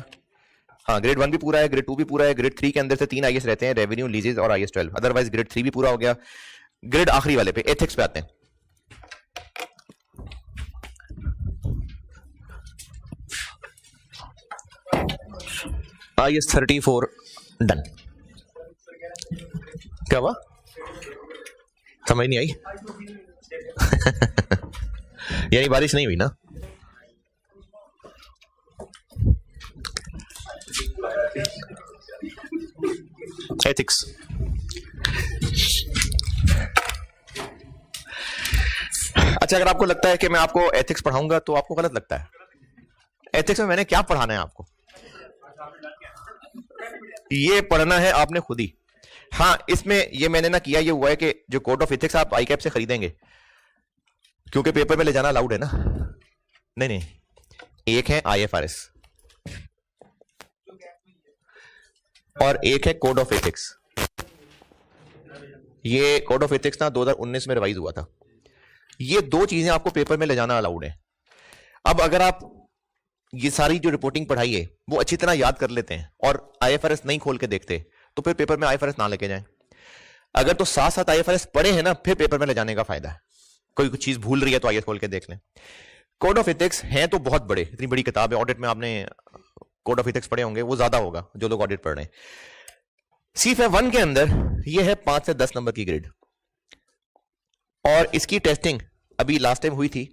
हाँ ग्रेड 1 भी पूरा है, ग्रेड 2 भी पूरा है, ग्रेड 3 के अंदर से 3 IAS रहते हैं, रेवेन्यू, लीजेस और IAS 12, अदरवाइज ग्रेड 3 भी पूरा हो गया। ग्रेड आखिरी वाले पे एथिक्स पे आते हैं। IAS 34 done. क्या हुआ, समझ नहीं आई? यानी बारिश नहीं हुई ना? एथिक्स, अच्छा अगर आपको लगता है कि मैं आपको एथिक्स पढ़ाऊंगा तो आपको गलत लगता है। एथिक्स में मैंने क्या पढ़ाना है आपको, ये पढ़ना है आपने खुद ही। हाँ इसमें ये मैंने ना किया, ये हुआ है कि जो कोड ऑफ एथिक्स आप आई कैप से खरीदेंगे, क्योंकि पेपर में ले जाना अलाउड है ना। नहीं नहीं, एक है IFRS और एक है कोड ऑफ एथिक्स। ये कोड ऑफ एथिक्स ना 2019 में रिवाइज हुआ था। ये दो चीजें आपको पेपर में ले जाना अलाउड है। अब अगर आप ये सारी जो रिपोर्टिंग पढ़ाई है वो अच्छी तरह याद कर लेते हैं और IFRS नहीं खोल के देखते, तो फिर पेपर में IFRS ना लेके जाएं। अगर तो साथ साथ IFRS पढ़े हैं ना, फिर पेपर में ले जाने का फायदा है। कोई कुछ चीज भूल रही है तो IAS खोल के देख लें। कोड ऑफ एथिक्स है तो बहुत बड़े, इतनी बड़ी किताब है, ऑडिट में आपने कोड ऑफ एथिक्स पढ़े होंगे, वो ज्यादा होगा जो लोग ऑडिट पढ़ रहे हैं। CFA 1 के अंदर ये है 5 से 10 नंबर की ग्रेड, और इसकी टेस्टिंग अभी लास्ट टाइम हुई थी।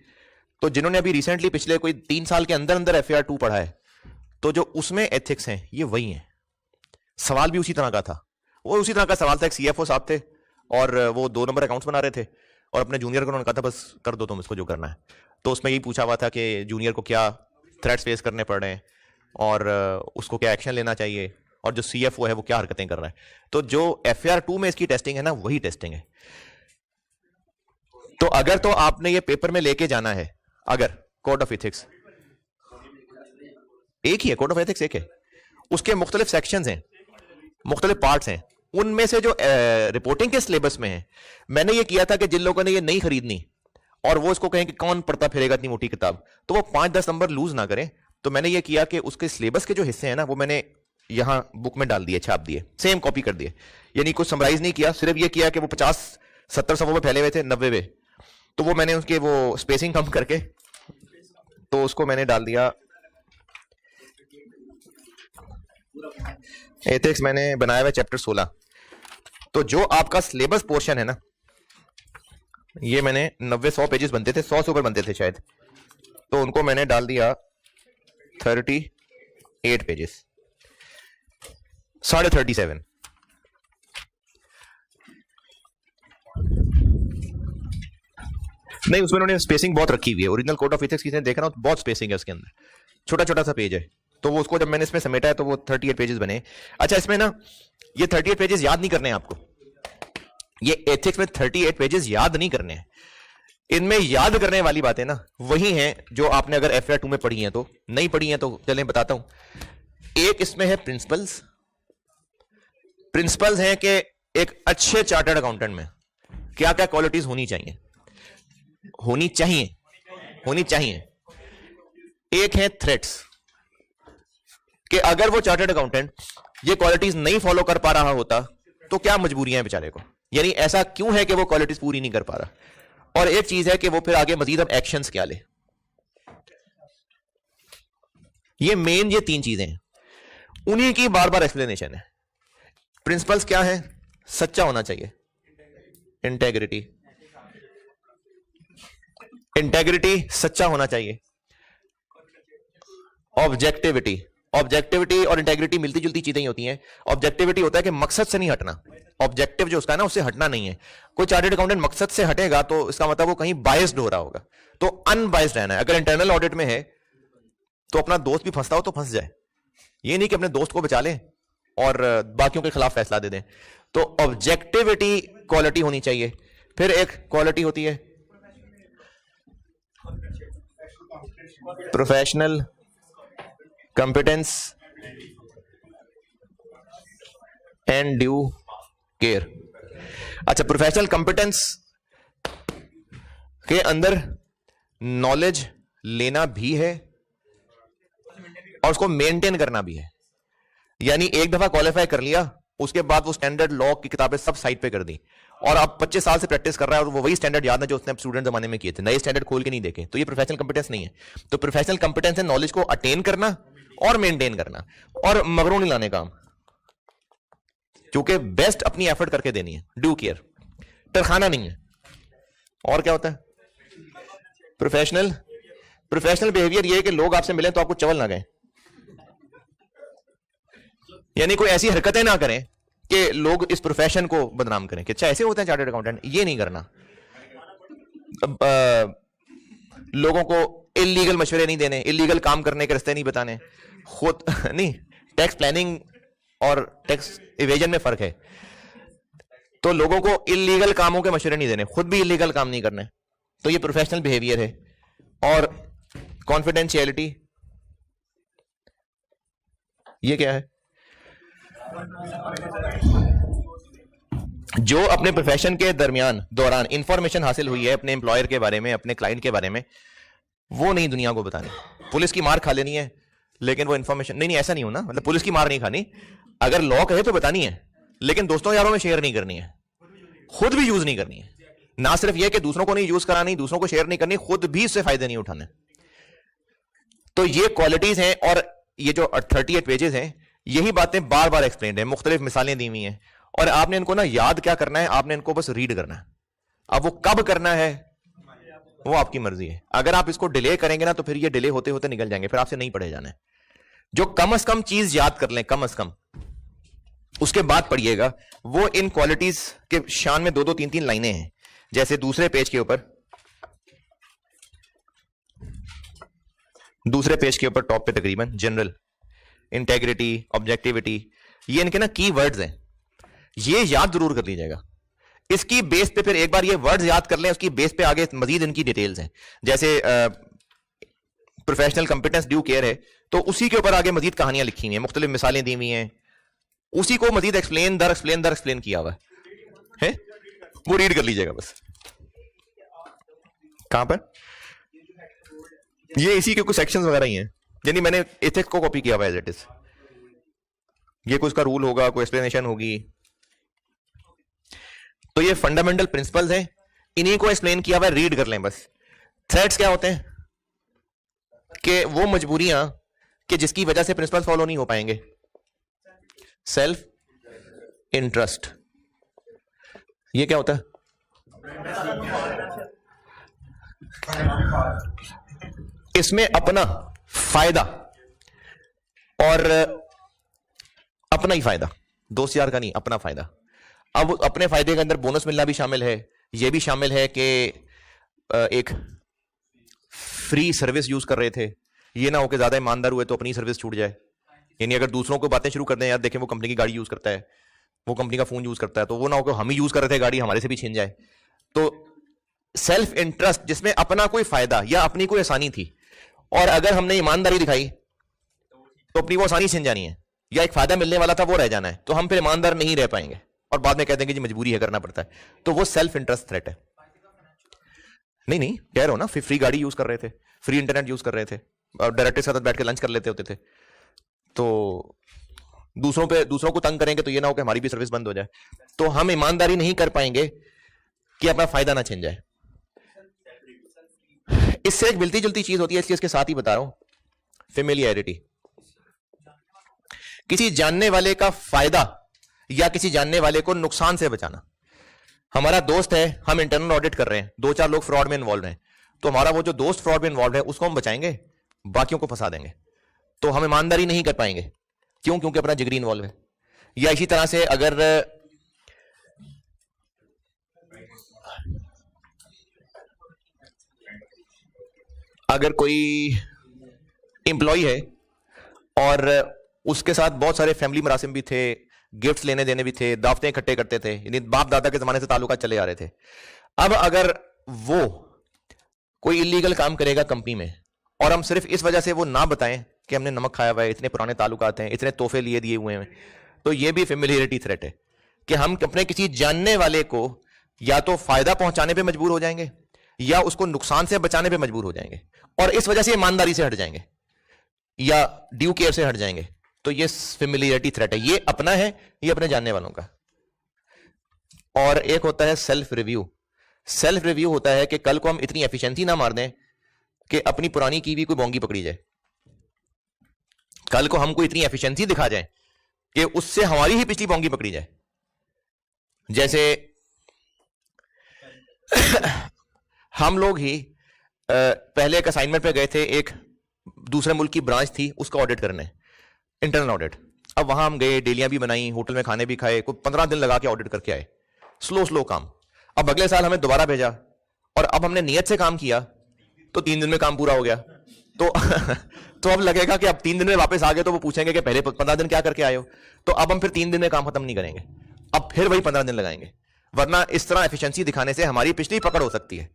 तो जिन्होंने अभी रिसेंटली पिछले कोई 3 साल के अंदर अंदर FAR 2 पढ़ा है, तो जो उसमें एथिक्स हैं ये वही हैं। सवाल भी उसी तरह का था, वो उसी तरह का सवाल था। एक CFO साहब थे और वो 2 नंबर अकाउंट्स बना रहे थे, और अपने जूनियर को उन्होंने कहा था बस कर दो तुम इसको जो करना है। तो उसमें यही पूछा हुआ था कि जूनियर को क्या थ्रेट्स फेस करने पड़ रहे हैं और उसको क्या एक्शन लेना चाहिए, और जो CFO है वो क्या हरकतें कर रहा है। तो जो FAR 2 में इसकी टेस्टिंग है ना, वही टेस्टिंग है। तो अगर तो आपने ये पेपर में लेके जाना है, अगर कोड ऑफ एथिक्स एक ही है, कोड ऑफ एथिक्स एक है, उसके मुख्तलिफ सेक्शंस हैं, मुख्तलिफ पार्ट्स हैं, उनमें से जो रिपोर्टिंग के सिलेबस में है, मैंने ये किया था कि जिन लोगों ने ये नहीं खरीदनी और वो इसको कहें कि कौन पढ़ता फिरेगा इतनी मोटी किताब, तो वो 5-10 नंबर लूज ना करें। तो मैंने ये किया कि उसके सिलेबस के जो हिस्से हैं ना, वो मैंने यहां बुक में डाल दिए, छाप दिए, सेम कॉपी कर दिए, यानी कुछ समराइज नहीं किया, सिर्फ ये किया कि वो 50-70 सफ़ों में फैले हुए थे, 90 में, तो वो मैंने उसके वो स्पेसिंग कम करके तो उसको मैंने डाल दिया। एथिक्स मैंने बनाया हुआ चैप्टर 16। तो जो आपका सिलेबस पोर्शन है ना, ये मैंने 90-100 पेजेस बनते थे, 100 से ऊपर बनते थे शायद, तो उनको मैंने डाल दिया 38 पेजेस, 37.5। नहीं, उसमें उन्होंने स्पेसिंग बहुत रखी हुई है। ओरिजिनल कोड ऑफ एथिक्स की देख रहा हूं तो बहुत स्पेसिंग है उसके अंदर, छोटा छोटा सा पेज है, तो वो उसको जब मैंने इसमें समेटा है तो वो 38 पेजेस बने। अच्छा इसमें ना ये 38 पेजेस याद नहीं करने हैं आपको, ये एथिक्स में 38 पेजेस याद नहीं करने हैं। इनमें याद करने वाली बातें ना वही हैं जो आपने अगर FAR 2 में पढ़ी हैं, तो नहीं पढ़ी हैं तो चलें बताता हूं। एक इसमें है प्रिंसिपल्स। प्रिंसिपल्स हैं कि एक अच्छे चार्टर्ड अकाउंटेंट में क्या क्या क्वालिटीज होनी चाहिए, होनी चाहिए, होनी चाहिए। एक है थ्रेट्स, कि अगर वो चार्टर्ड अकाउंटेंट ये क्वालिटीज नहीं फॉलो कर पा रहा होता तो क्या मजबूरियां हैं बेचारे को, यानी ऐसा क्यों है कि वो क्वालिटीज पूरी नहीं कर पा रहा। और एक चीज है कि वो फिर आगे मजीद अब एक्शंस क्या ले। ये मेन, ये 3 चीजें हैं, उन्हीं की बार बार एक्सप्लेनेशन है। प्रिंसिपल्स क्या है? सच्चा होना चाहिए, इंटेग्रिटी, इंटेग्रिटी, सच्चा होना चाहिए। ऑब्जेक्टिविटी, ऑब्जेक्टिविटी और इंटेग्रिटी मिलती जुलती चीजें ही होती हैं। ऑब्जेक्टिविटी होता है कि मकसद से नहीं हटना, ऑब्जेक्टिव जो उसका है ना उससे हटना नहीं है। कोई चार्टर्ड अकाउंटेंट मकसद से हटेगा तो इसका मतलब वो कहीं बायस्ड हो रहा होगा, तो अनबायस्ड रहना है। अगर इंटरनल ऑडिट में है तो अपना दोस्त भी फंसता हो तो फंस जाए, ये नहीं कि अपने दोस्त को बचा ले और बाकियों के खिलाफ फैसला दे दें। तो ऑब्जेक्टिविटी क्वालिटी होनी चाहिए। फिर एक क्वालिटी होती है professional competence and due care. अच्छा, प्रोफेशनल कंपिटेंस के अंदर नॉलेज लेना भी है और उसको मेंटेन करना भी है। यानी एक दफा क्वालिफाई कर लिया, उसके बाद वो स्टैंडर्ड लॉ की किताबें सब साइड पे कर दी और आप 25 साल से प्रैक्टिस कर रहा है और वो वही स्टैंडर्ड याद है जो उसने स्टूडेंट जमाने में किए थे, नए स्टैंडर्ड खोल के नहीं देखे, तो ये प्रोफेशनल कंपिटेंस नहीं है। तो प्रोफेशनल कंपिटेंस है नॉलेज को अटेन करना और मेंटेन करना और मगरू नहीं लाने काम, क्योंकि बेस्ट अपनी एफर्ट करके देनी है। ड्यू केयर, तरखाना नहीं है। और क्या होता है प्रोफेशनल बिहेवियर? ये है कि लोग आपसे मिले तो आपको चवल ना गए, यानी कोई ऐसी हरकतें ना करें कि लोग इस प्रोफेशन को बदनाम करें कि अच्छा ऐसे होते हैं चार्टर्ड अकाउंटेंट। ये नहीं करना। लोगों को इलीगल मशवरे नहीं देने, इलीगल काम करने के रास्ते नहीं बताने, खुद नहीं। टैक्स प्लानिंग और टैक्स इवेजन में फर्क है। तो लोगों को इलीगल कामों के मशवरे नहीं देने, खुद भी इलीगल काम नहीं करने, तो ये प्रोफेशनल बिहेवियर है। और कॉन्फिडेंशियलिटी, ये क्या है? जो अपने प्रोफेशन के दौरान इंफॉर्मेशन हासिल हुई है अपने एम्प्लॉयर के बारे में, अपने क्लाइंट के बारे में, वो नहीं दुनिया को बतानी। पुलिस की मार खा लेनी है लेकिन वो इंफॉर्मेशन नहीं, ऐसा नहीं हो ना, मतलब पुलिस की मार नहीं खानी। अगर लॉ कहे तो बतानी है, लेकिन दोस्तों यारों में शेयर नहीं करनी है, खुद भी यूज नहीं करनी है। ना सिर्फ यह कि दूसरों को नहीं यूज करानी, दूसरों को शेयर नहीं करनी, खुद भी इससे फायदे नहीं उठाने। तो ये क्वालिटीज हैं और ये जो 38 पेजेस हैं, यही बातें बार बार एक्सप्लेन है, मुख्तलिफ मिसालें दी हुई हैं और आपने इनको ना याद क्या करना है, आपने इनको बस रीड करना है। अब वो कब करना है वो आपकी मर्जी है। अगर आप इसको डिले करेंगे ना तो फिर ये डिले होते होते निकल जाएंगे, फिर आपसे नहीं पढ़े जाना है। जो कम से कम चीज याद कर लें, कम से कम, उसके बाद पढ़िएगा। वो इन क्वालिटीज के शान में 2-2, 3-3 लाइनें हैं। जैसे दूसरे पेज के ऊपर टॉप पे तकरीबन जनरल, इंटेग्रिटी, ऑब्जेक्टिविटी, ये इनके ना की वर्ड्स हैं, ये याद जरूर कर लीजिएगा। इसकी बेस पे फिर एक बार ये वर्ड्स याद कर लें, उसकी बेस पे आगे मजीद इनकी डिटेल्स हैं। जैसे प्रोफेशनल कंपिटेंस ड्यू केयर है, तो उसी के ऊपर आगे मजीद कहानियां लिखी हुई हैं, मुख्तलिफ मिसालें दी हुई हैं, उसी को मजीद एक्सप्लेन किया हुआ है, वो रीड कर लीजिएगा बस। कहां पर? ये इसी के कुछ सेक्शंस वगैरह ही हैं, यानी मैंने एथिक्स को कॉपी किया हुआ है एज इट इज। ये कोई उसका रूल होगा, कोई एक्सप्लेनेशन होगी। तो ये फंडामेंटल प्रिंसिपल्स हैं, इन्हीं को एक्सप्लेन किया हुआ है, रीड कर लें बस। थ्रेट्स क्या होते हैं? कि वो मजबूरियां कि जिसकी वजह से प्रिंसिपल फॉलो नहीं हो पाएंगे। सेल्फ इंटरेस्ट, ये क्या होता है? इसमें अपना फायदा और अपना ही फायदा, दोस्त यार का नहीं, अपना फायदा। अब अपने फायदे के अंदर बोनस मिलना भी शामिल है, यह भी शामिल है कि एक फ्री सर्विस यूज कर रहे थे, ये ना हो कि ज्यादा ईमानदार हुए तो अपनी सर्विस छूट जाए। यानी अगर दूसरों को बातें शुरू कर दें, यार देखें वो कंपनी की गाड़ी यूज करता है, वो कंपनी का फोन यूज करता है, तो वो ना हो कि हम ही यूज कर रहे थे गाड़ी, हमारे से भी छीन जाए। तो सेल्फ इंटरेस्ट, जिसमें अपना कोई फायदा या अपनी कोई आसानी थी और अगर हमने ईमानदारी दिखाई तो अपनी वो आसानी छीन जानी है, या एक फायदा मिलने वाला था वो रह जाना है, तो हम फिर ईमानदार नहीं रह पाएंगे और बाद में कहते हैं कि जी मजबूरी है, करना पड़ता है। तो वो सेल्फ इंटरेस्ट थ्रेट है। नहीं कह रहा हूं ना, फिर फ्री गाड़ी यूज कर रहे थे, फ्री इंटरनेट यूज कर रहे थे और डायरेक्टर के साथ बैठ के लंच कर लेते होते थे, तो दूसरों को तंग करेंगे तो ये ना हो कि हमारी भी सर्विस बंद हो जाए। तो हम ईमानदारी नहीं कर पाएंगे कि अपना फायदा ना छिन जाए। इससे एक मिलती जुलती चीज होती है, इसलिए इसके साथ ही बता रहा हूं, फेमिलियरिटी। किसी जानने वाले का फायदा या किसी जानने वाले को नुकसान से बचाना। हमारा दोस्त है, हम इंटरनल ऑडिट कर रहे हैं, 2-4 लोग फ्रॉड में इन्वॉल्व हैं, तो हमारा वो जो दोस्त फ्रॉड में इन्वॉल्व है उसको हम बचाएंगे, बाकियों को फंसा देंगे। तो हम ईमानदारी नहीं कर पाएंगे। क्यों? क्योंकि अपना जिगरी इन्वॉल्व है। या इसी तरह से अगर कोई एम्प्लॉय है और उसके साथ बहुत सारे फैमिली मरासिम भी थे, गिफ्ट्स लेने देने भी थे, दावतें इकट्ठे करते थे, यानी बाप दादा के जमाने से ताल्लुकात चले आ रहे थे। अब अगर वो कोई इलीगल काम करेगा कंपनी में और हम सिर्फ इस वजह से वो ना बताएं कि हमने नमक खाया हुआ है, इतने पुराने ताल्लुकात हैं, इतने तोहफे लिए दिए हुए हैं, तो ये भी फेमिलियरिटी थ्रेट है कि हम अपने किसी जानने वाले को या तो फायदा पहुंचाने पे मजबूर हो जाएंगे या उसको नुकसान से बचाने पे मजबूर हो जाएंगे, और इस वजह से ईमानदारी से हट जाएंगे या ड्यू केयर से हट जाएंगे। तो ये फेमिलियरिटी थ्रेट है। ये अपना है, ये अपने जानने वालों का। और एक होता है सेल्फ रिव्यू। सेल्फ रिव्यू होता है कि कल को हम इतनी एफिशिएंसी ना मार दें कि अपनी पुरानी की भी कोई बोंगी पकड़ी जाए। कल को हमको इतनी एफिशिएंसी दिखा जाए कि उससे हमारी ही पिछली बोंगी पकड़ी जाए। जैसे हम लोग ही पहले एक असाइनमेंट पे गए थे, एक दूसरे मुल्क की ब्रांच थी, उसका ऑडिट करने, इंटरनल ऑडिट। अब वहां हम गए, डेलियां भी बनाई, होटल में खाने भी खाए, कोई 15 दिन लगा के ऑडिट करके आए। स्लो काम। अब अगले साल हमें दोबारा भेजा और अब हमने नियत से काम किया तो 3 दिन में काम पूरा हो गया। तो अब लगेगा कि अब 3 दिन में वापस आ गए तो वो पूछेंगे कि पहले 15 दिन क्या करके आए हो। तो अब हम फिर 3 दिन में काम खत्म नहीं करेंगे, अब फिर वही 15 दिन लगाएंगे, वरना इस तरह एफिशिएंसी दिखाने से हमारी पिछली पकड़ हो सकती है।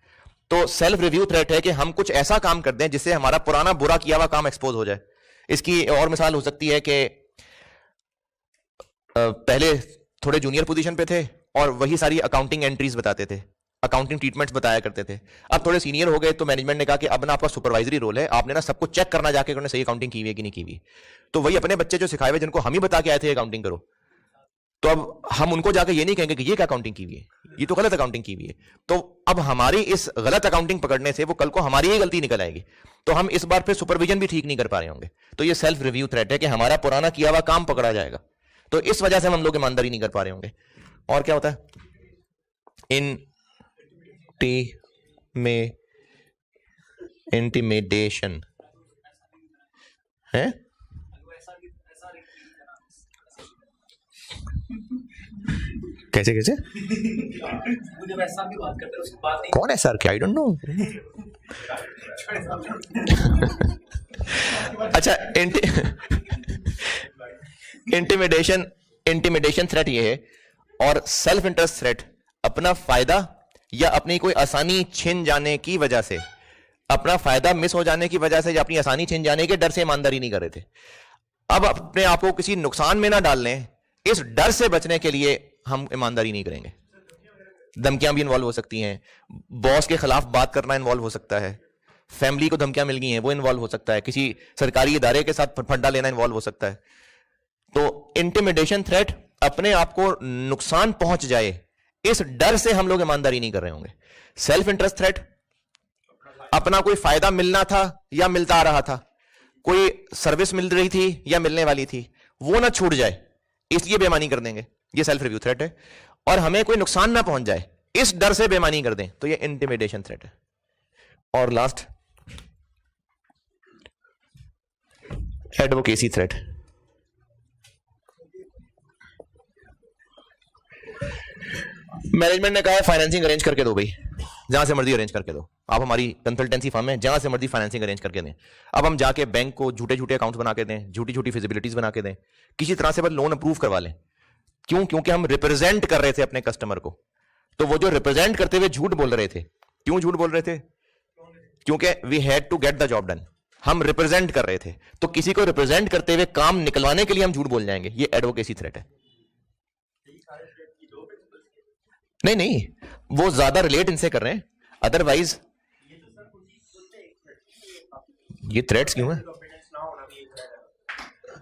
तो सेल्फ रिव्यू थ्रेट है कि हम कुछ ऐसा काम कर दें जिससे हमारा पुराना बुरा किया हुआ काम एक्सपोज हो जाए। इसकी और मिसाल हो सकती है कि पहले थोड़े जूनियर पोजीशन पे थे और वही सारी अकाउंटिंग एंट्रीज बताते थे, अकाउंटिंग ट्रीटमेंट्स बताया करते थे। अब थोड़े सीनियर हो गए तो मैनेजमेंट ने कहा कि अब ना आपका सुपरवाइजरी रोल है, आपने ना सबको चेक करना जाके उन्होंने सही अकाउंटिंग की हुई है कि नहीं की हुई। तो वही अपने बच्चे जो सिखाए हुए, जिनको हम ही बता के आए थे अकाउंटिंग करो, तो अब हम उनको जाके ये नहीं कहेंगे कि ये क्या अकाउंटिंग की हुई है, ये तो गलत अकाउंटिंग की हुई है। तो अब हमारी इस गलत अकाउंटिंग पकड़ने से वो कल को हमारी ही गलती निकल आएगी, तो हम इस बार फिर सुपरविजन भी ठीक नहीं कर पा रहे होंगे। तो ये सेल्फ रिव्यू थ्रेट है कि हमारा पुराना किया हुआ काम पकड़ा जाएगा, तो इस वजह से हम लोग ईमानदारी नहीं कर पा रहे होंगे। और क्या होता है? इंटिमिडेशन है। कैसे कैसे कौन है सर? क्या? I don't know. अच्छा, इंटिमिडेशन थ्रेट ये है। और सेल्फ इंटरेस्ट थ्रेट अपना फायदा या अपनी कोई आसानी छिन जाने की वजह से, अपना फायदा मिस हो जाने की वजह से या अपनी आसानी छिन जाने के डर से ईमानदारी नहीं कर रहे थे। अब अपने आप को किसी नुकसान में ना डाल लें, इस डर से बचने के लिए हम ईमानदारी नहीं करेंगे। धमकियां भी इन्वॉल्व हो सकती हैं, बॉस के खिलाफ बात करना इन्वॉल्व हो सकता है, फैमिली को धमकियां मिल गई हैं वो इन्वॉल्व हो सकता है, किसी सरकारी इदारे के साथ फंडा लेना इन्वॉल्व हो सकता है। तो इंटिमिडेशन थ्रेट अपने आप को नुकसान पहुंच जाए इस डर से हम लोग ईमानदारी नहीं कर रहे होंगे। सेल्फ इंटरेस्ट थ्रेट अपना कोई फायदा मिलना था या मिलता आ रहा था, कोई सर्विस मिल रही थी या मिलने वाली थी, वो ना छूट जाए इसलिए बेईमानी कर देंगे, ये सेल्फ रिव्यू थ्रेट है। और हमें कोई नुकसान ना पहुंच जाए इस डर से बेईमानी कर दें, तो ये इंटिमिडेशन थ्रेट है। और लास्ट एडवोकेसी थ्रेट। मैनेजमेंट ने कहा है फाइनेंसिंग अरेंज करके दो भाई, जहां से मर्जी अरेंज करके दो, आप हमारी कंसल्टेंसी फर्म है, जहां से मर्जी फाइनेंसिंग अरेंज करके दें। अब हम जाके बैंक को झूठे झूठे अकाउंट्स बना के दें, झूठी झूठी फिजिबिलिटीज बना के दें, किसी तरह से बस लोन अप्रूव करवा लें। क्यों? क्योंकि हम रिप्रेजेंट कर रहे थे अपने कस्टमर को। तो वो जो रिप्रेजेंट करते हुए झूठ बोल रहे थे, क्यों झूठ बोल रहे थे? क्योंकि we had to get the job done, हम रिप्रेजेंट कर रहे थे। तो किसी को रिप्रेजेंट करते हुए काम निकलवाने के लिए हम झूठ बोल जाएंगे, ये एडवोकेसी थ्रेट है। नहीं, वो ज्यादा रिलेट इनसे कर रहे हैं, अदरवाइज ये थ्रेट्स क्यों है?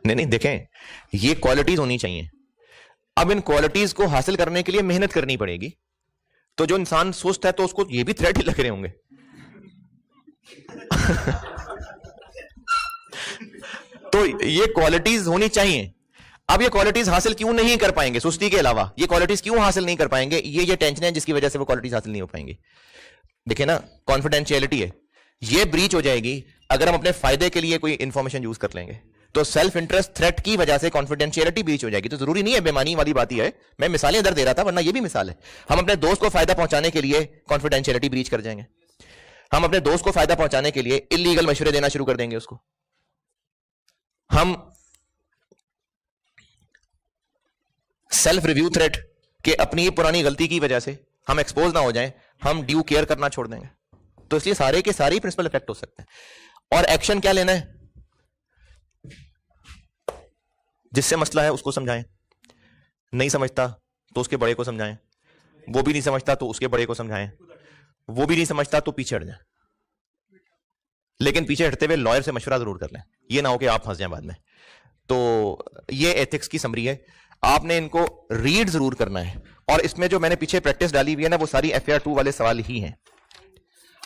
नहीं, देखें, ये क्वालिटीज होनी चाहिए। अब इन क्वालिटीज को हासिल करने के लिए मेहनत करनी पड़ेगी। तो जो इंसान सुस्त है तो उसको ये भी थ्रेट ही लग रहे होंगे। तो ये क्वालिटीज होनी चाहिए। अब ये क्वालिटीज हासिल क्यों नहीं कर पाएंगे? सुस्ती के अलावा ये क्वालिटीज क्यों हासिल नहीं कर पाएंगे? ये टेंशन है जिसकी वजह से वो क्वालिटीज हासिल नहीं हो पाएंगी। देखिए ना, कॉन्फिडेंशियलिटी है, ये ब्रीच हो जाएगी अगर हम अपने फायदे के लिए कोई इंफॉर्मेशन यूज कर लेंगे। तो सेल्फ इंटरेस्ट थ्रेट की वजह से कॉन्फिडेंशियलिटी ब्रीच हो जाएगी। तो जरूरी नहीं है बेमानी वाली बात ही है, मैं मिसालें इधर दे रहा था, वरना ये भी मिसाल है। हम अपने दोस्त को फायदा पहुंचाने के लिए कॉन्फिडेंशियलिटी ब्रीच कर जाएंगे, हम अपने दोस्त को फायदा पहुंचाने के लिए इलीगल मशवरे देना शुरू कर देंगे उसको, हम सेल्फ रिव्यू थ्रेट के अपनी पुरानी गलती की वजह से हम एक्सपोज ना हो जाएं, हम ड्यू केयर करना छोड़ देंगे। तो इसलिए सारे के सारे प्रिंसिपल इफेक्ट हो सकते हैं। और एक्शन क्या लेना है, जिससे मसला है उसको समझाएं, नहीं समझता तो उसके बड़े को समझाएं, वो भी नहीं समझता तो उसके बड़े को समझाएं, वो भी नहीं समझता तो पीछे हट जाए, लेकिन पीछे हटते हुए लॉयर से मशवरा जरूर कर लें, ये ना हो कि आप फंस जाएं बाद में। तो ये एथिक्स की समरी है, आपने इनको रीड जरूर करना है। और इसमें जो मैंने पीछे प्रैक्टिस डाली हुई है ना, वो सारी FAR 2 वाले सवाल ही हैं।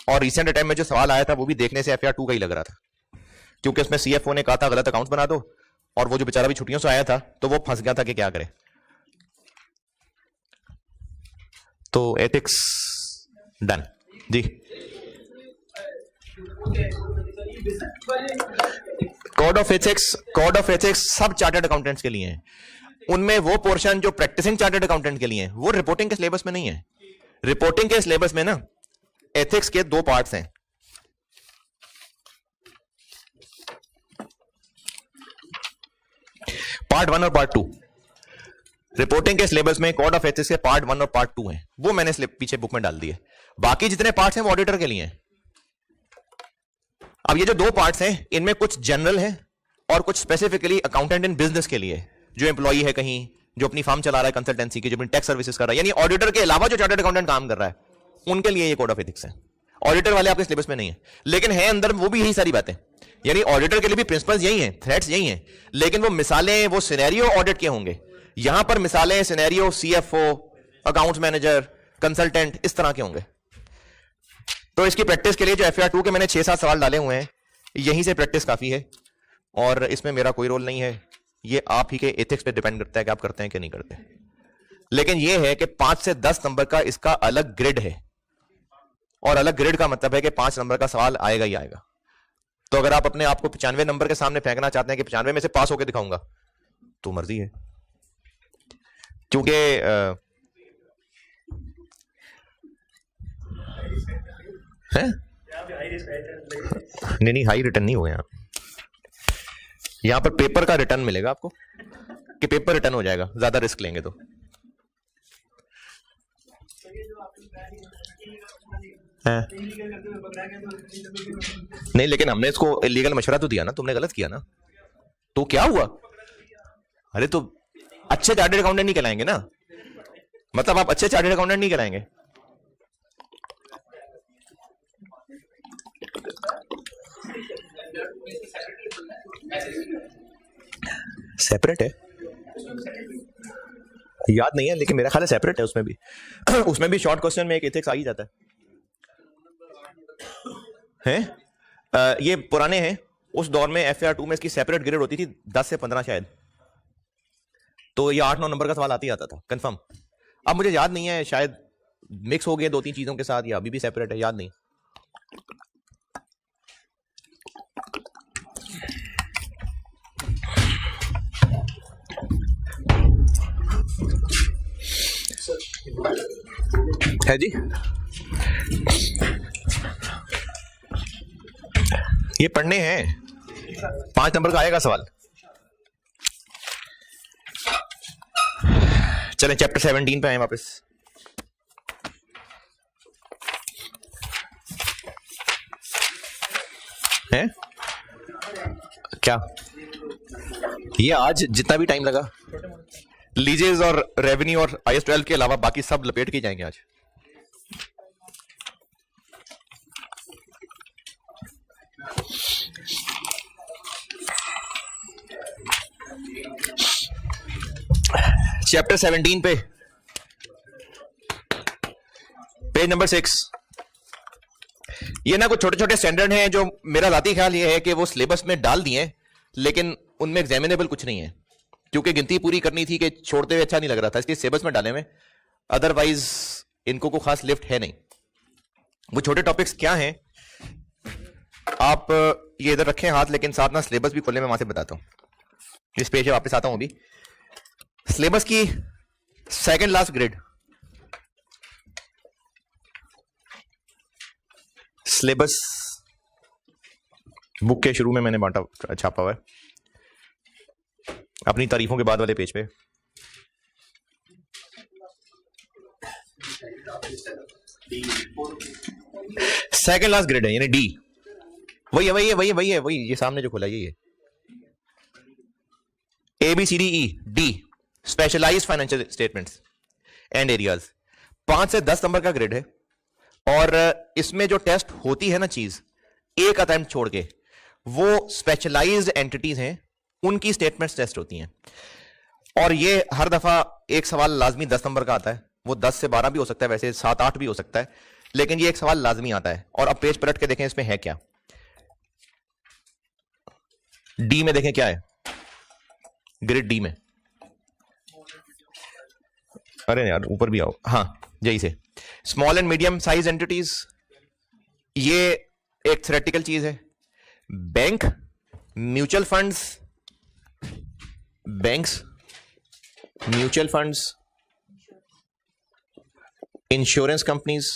और रिसेंट टाइम में जो सवाल आया था वो भी देखने से FAR 2 का ही लग रहा था, क्योंकि उसमें CFO ने कहा था गलत अकाउंट बना दो, और वो जो बेचारा भी छुट्टियों से आया था तो वो फंस गया था कि क्या करे। तो एथिक्स डन जी। कोड ऑफ एथिक्स सब चार्टर्ड अकाउंटेंट्स के लिए हैं। उनमें वो पोर्शन जो प्रैक्टिसिंग चार्टर्ड अकाउंटेंट के लिए है, वो रिपोर्टिंग के सिलेबस में नहीं है। रिपोर्टिंग के सिलेबस में ना एथिक्स के 2 पार्ट्स हैं, पार्ट 1 और पार्ट 2। रिपोर्टिंग के सिलेबस में कोड ऑफ एथिक्स के पार्ट 1 और पार्ट 2 हैं, वो मैंने पीछे बुक में डाल दिए। बाकी जितने पार्ट्स हैं वो ऑडिटर के लिए हैं। अब ये जो 2 पार्ट्स हैं, इनमें कुछ जनरल है और कुछ स्पेसिफिकली अकाउंटेंट इन बिजनेस के लिए, जो एम्प्लॉई है कहीं, जो अपनी फर्म चला रहा है कंसल्टेंसी की, जो अपनी टैक्स सर्विसेज कर रहा है, यानी ऑडिटर के अलावा जो चार्टर्ड अकाउंटेंट काम कर रहा है, उनके लिए ये कोड ऑफ एथिक्स है। ऑडिटर वाले आपके सिलेबस में नहीं है, लेकिन है अंदर वो भी यही सारी बातें। यानी ऑडिटर के लिए भी प्रिंसिपल्स यही हैं, थ्रेट्स यही हैं, लेकिन वो मिसालें, वो सिनेरियो ऑडिट के होंगे। यहां पर मिसालें, scenario CFO, accounts manager, consultant, इस तरह के होंगे। तो इसकी प्रैक्टिस के लिए जो FAR 2 के मैंने 6-7 सवाल डाले हुए हैं, यहीं से प्रैक्टिस काफी है। और इसमें मेरा कोई रोल नहीं है, ये आप ही के एथिक्स पे डिपेंड करता है कि आप करते हैं कि नहीं करते। लेकिन ये है कि 5 से 10 नंबर का इसका अलग ग्रिड है, और अलग ग्रिड का मतलब है कि 5 नंबर का सवाल आएगा ही आएगा। तो अगर आप अपने आप को 95 नंबर के सामने फेंकना चाहते हैं कि 95 में से पास होकर दिखाऊंगा, तो मर्जी है। क्योंकि नहीं, हाई रिटर्न नहीं हुए यहां पर पेपर का रिटर्न मिलेगा आपको, कि पेपर रिटर्न हो जाएगा ज्यादा रिस्क लेंगे तो। नहीं, लेकिन हमने इसको इलीगल मशवरा तो दिया ना, तुमने गलत किया ना, तो क्या हुआ? अरे तो अच्छे चार्टर्ड अकाउंटेंट नहीं कहलाएंगे ना, मतलब आप अच्छे चार्टर्ड अकाउंटेंट नहीं कहलाएंगे। सेपरेट है, याद नहीं है, लेकिन मेरा ख्याल है सेपरेट है उसमें भी। उसमें भी शॉर्ट क्वेश्चन में एक एथिक्स आ ही जाता है। ये पुराने हैं, उस दौर में FAR 2 में इसकी सेपरेट ग्रेड होती थी 10 से 15 शायद, तो ये 8-9 नंबर का सवाल आती आता था कंफर्म। अब मुझे याद नहीं है, शायद मिक्स हो गए 2-3 चीजों के साथ, या अभी भी सेपरेट है, याद नहीं। है जी, ये पढ़ने हैं, 5 नंबर का आएगा सवाल। चलें चैप्टर 17 पे आए वापस। हैं क्या ये आज जितना भी टाइम लगा, लीजेज और रेवेन्यू और IAS 12 के अलावा बाकी सब लपेट के जाएंगे आज। चैप्टर 17 पे पेज नंबर 6। ये ना कुछ छोटे छोटे स्टैंडर्ड हैं जो मेरा जाती ख्याल ये है कि वो सिलेबस में डाल दिए, लेकिन उनमें एग्जामिनेबल कुछ नहीं है, क्योंकि गिनती पूरी करनी थी कि छोड़ते हुए अच्छा नहीं लग रहा था, इसलिए सिलेबस में डाले में। अदरवाइज इनको कोई खास लिफ्ट है नहीं। वो छोटे टॉपिक्स क्या हैं? आप ये इधर रखें हाथ, लेकिन साथ ना सिलेबस भी खोलने में वहां से बताता हूं। इस पेज पे वापस आता हूं अभी। सिलेबस की second last grade, syllabus book के शुरू में मैंने बांटा छापा हुआ है अपनी तारीफों के बाद वाले पेज पे। सेकंड लास्ट ग्रेड है, यानी डी। वही है ये सामने जो खुला, यही है। ABCDE D, specialised financial statements and areas. 5 से 10 नंबर का ग्रेड है, और इसमें जो टेस्ट होती है ना चीज, एक अटेम्प्ट छोड़ के, वो स्पेशलाइज्ड एंटिटीज हैं, उनकी स्टेटमेंट्स टेस्ट होती हैं। और ये हर दफा एक सवाल लाजमी 10 नंबर का आता है। वो 10 से 12 भी हो सकता है, वैसे 7-8 भी हो सकता है, लेकिन ये एक सवाल लाजमी आता है। और अब पेज पलट के देखें इसमें है क्या। डी में देखें क्या है, ग्रेड डी में। अरे यार ऊपर भी आओ, हाँ यही से। Small and medium size entities, ये एक थ्योरेटिकल चीज है। Bank, mutual funds, banks, mutual funds, insurance companies,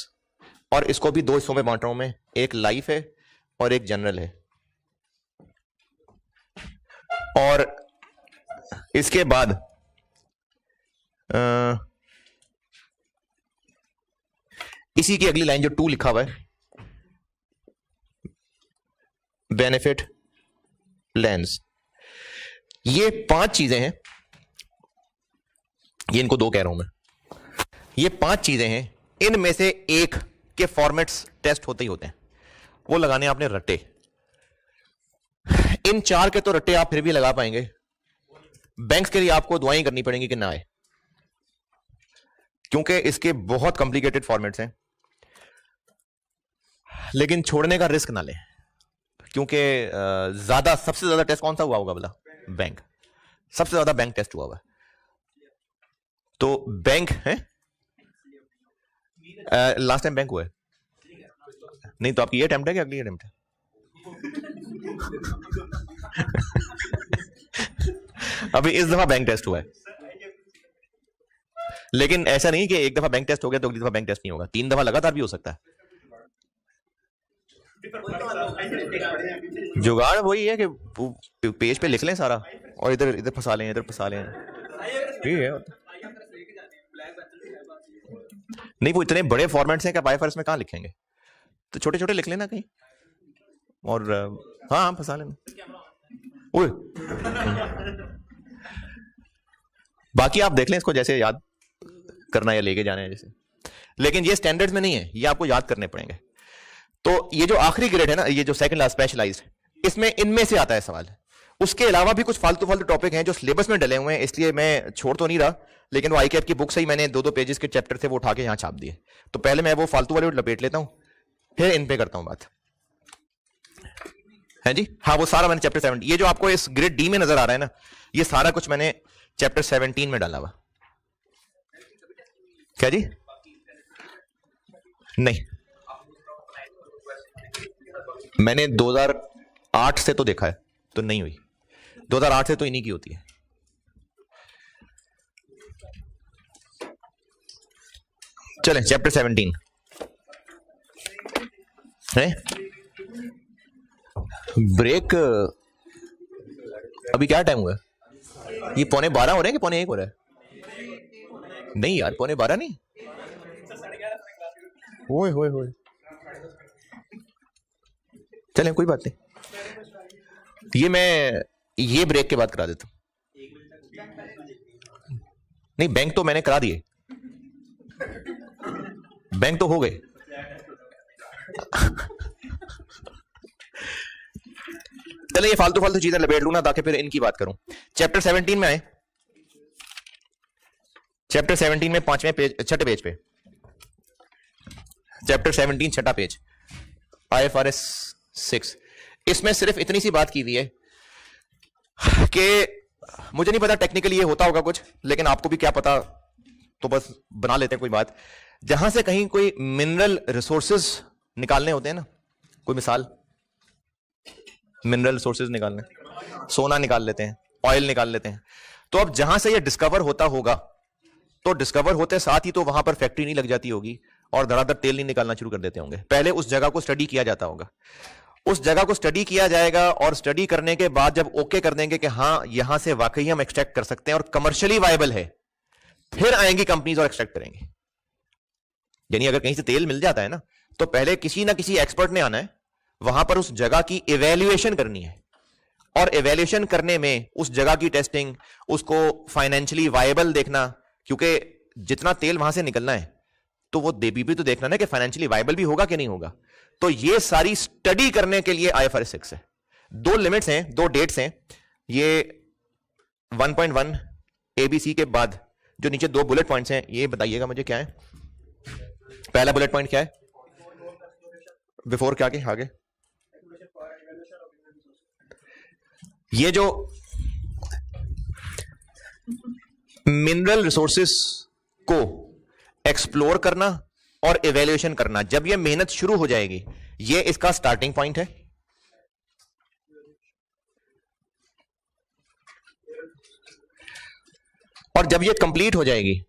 और इसको भी 2 हिस्सों में बांट रहा हूं मैं, एक लाइफ है और एक जनरल है। और इसके बाद इसी की अगली लाइन जो 2 लिखा हुआ है, बेनिफिट प्लान्स। ये 5 चीजें हैं, ये इनको 2 कह रहा हूं मैं। ये 5 चीजें हैं, इनमें से एक के फॉर्मेट्स टेस्ट होते ही होते हैं, वो लगाने आपने रट्टे। इन 4 के तो रट्टे आप फिर भी लगा पाएंगे, बैंक्स के लिए आपको दुआएं करनी पड़ेंगी कि ना आए, क्योंकि इसके बहुत कॉम्प्लिकेटेड फॉर्मेट्स हैं। लेकिन छोड़ने का रिस्क ना लें, क्योंकि सबसे ज्यादा टेस्ट कौन सा हुआ होगा भला? बैंक। सबसे ज्यादा बैंक टेस्ट हुआ है, तो बैंक है। लास्ट टाइम बैंक हुआ है नहीं, तो आपकी ये अटेम्प्ट है कि अगली अटेम्प्ट है? अभी इस दफा बैंक टेस्ट हुआ है, लेकिन ऐसा नहीं कि एक दफा बैंक टेस्ट हो गया तो अगली दफा बैंक टेस्ट नहीं होगा। 3 दफा लगातार भी हो सकता है। जुगाड़ वही है कि पेज पे लिख लें सारा, और इधर इधर फंसा लें, इधर फंसा लें। ठीक है, नहीं वो इतने बड़े फॉर्मेट्स हैं कि IFRS में कहां लिखेंगे, तो छोटे छोटे लिख लेना कहीं, और हाँ फंसा लेना। ओए बाकी आप देख लें इसको, जैसे याद करना या लेके जाना है जैसे। लेकिन ये स्टैंडर्ड्स में नहीं है, ये आपको याद करने पड़ेंगे। तो ये जो आखिरी ग्रेड है ना, ये जो सेकंड लास्ट स्पेशलाइज्ड, इसमें इनमें से आता है सवाल। उसके अलावा भी कुछ फालतू फालतू टॉपिक हैं जो सिलेबस में डले हुए हैं, इसलिए मैं छोड़ तो नहीं रहा, लेकिन वो ICAP की बुक से ही मैंने 2-2 पेजेस के चैप्टर थे वो उठा के यहां छाप दिए। तो पहले मैं वो फालतू वाले लपेट लेता हूं, फिर इन पे करता हूं बात। है जी, हाँ वो सारा मैंने चैप्टर 17, ये जो आपको इस ग्रेड डी में नजर आ रहा है ना, ये सारा कुछ मैंने चैप्टर 17 में डाला हुआ। क्या जी? नहीं, मैंने 2008 से तो देखा है, तो नहीं हुई। 2008 से तो इन्हीं की होती है। चलें चैप्टर 17 है। ब्रेक अभी क्या टाइम हुआ है? ये 11:15 हो रहे हैं कि 11:15 हो रहा है? नहीं यार 11:15 नहीं। होए होए होए, चलें कोई बात नहीं, ये ब्रेक के बाद करा देता हूं। नहीं बैंक तो मैंने करा दिए, बैंक तो हो गए। चले ये फालतू फालतू चीजें लपेट लूं ना, ताकि फिर इनकी बात करूं। चैप्टर 17 में आए, चैप्टर 17 में 5वें पेज, 6ठे पेज पे, चैप्टर 17 6ठा पेज, IFRS 6। इसमें सिर्फ इतनी सी बात की हुई है कि मुझे नहीं पता टेक्निकली ये होता होगा कुछ, लेकिन आपको भी क्या पता, तो बस बना लेते हैं कोई बात। जहां से कहीं कोई मिनरल रिसोर्सेज निकालने होते हैं ना, कोई मिसाल, मिनरल रिसोर्सेज निकालने, सोना निकाल लेते हैं, ऑयल निकाल लेते हैं। तो अब जहां से ये डिस्कवर होता होगा, तो डिस्कवर होते साथ ही तो वहां पर फैक्ट्री नहीं लग जाती होगी और धड़ाधड़ तेल नहीं निकालना शुरू कर देते होंगे। पहले उस जगह को स्टडी किया जाता होगा, उस जगह को स्टडी किया जाएगा और स्टडी करने के बाद जब ओके कर देंगे कि हां यहां से वाकई हम एक्सट्रैक्ट कर सकते हैं और कमर्शियली वायबल है, फिर आएंगी कंपनीज और एक्सट्रैक्ट करेंगे। यानी अगर कहीं से तेल मिल जाता है ना, तो पहले किसी ना किसी एक्सपर्ट ने आना है, वहां पर उस जगह की इवैल्यूएशन करनी है और इवैल्यूएशन करने में उस जगह की टेस्टिंग, उसको फाइनेंशियली वायबल देखना, क्योंकि जितना तेल वहां से निकलना है तो वो देवी भी तो देखना ना कि फाइनेंशियली वायबल भी होगा कि नहीं होगा। तो ये सारी स्टडी करने के लिए IFRS 6 है। दो लिमिट्स हैं, दो डेट्स हैं। ये 1.1 ABC के बाद जो नीचे दो बुलेट पॉइंट्स हैं, ये बताइएगा मुझे क्या है। पहला बुलेट पॉइंट क्या है? बिफोर क्या आगे? ये जो मिनरल रिसोर्सेस को एक्सप्लोर करना और इवैल्यूएशन करना, जब ये मेहनत शुरू हो जाएगी, ये इसका स्टार्टिंग पॉइंट है। और जब ये कंप्लीट हो जाएगी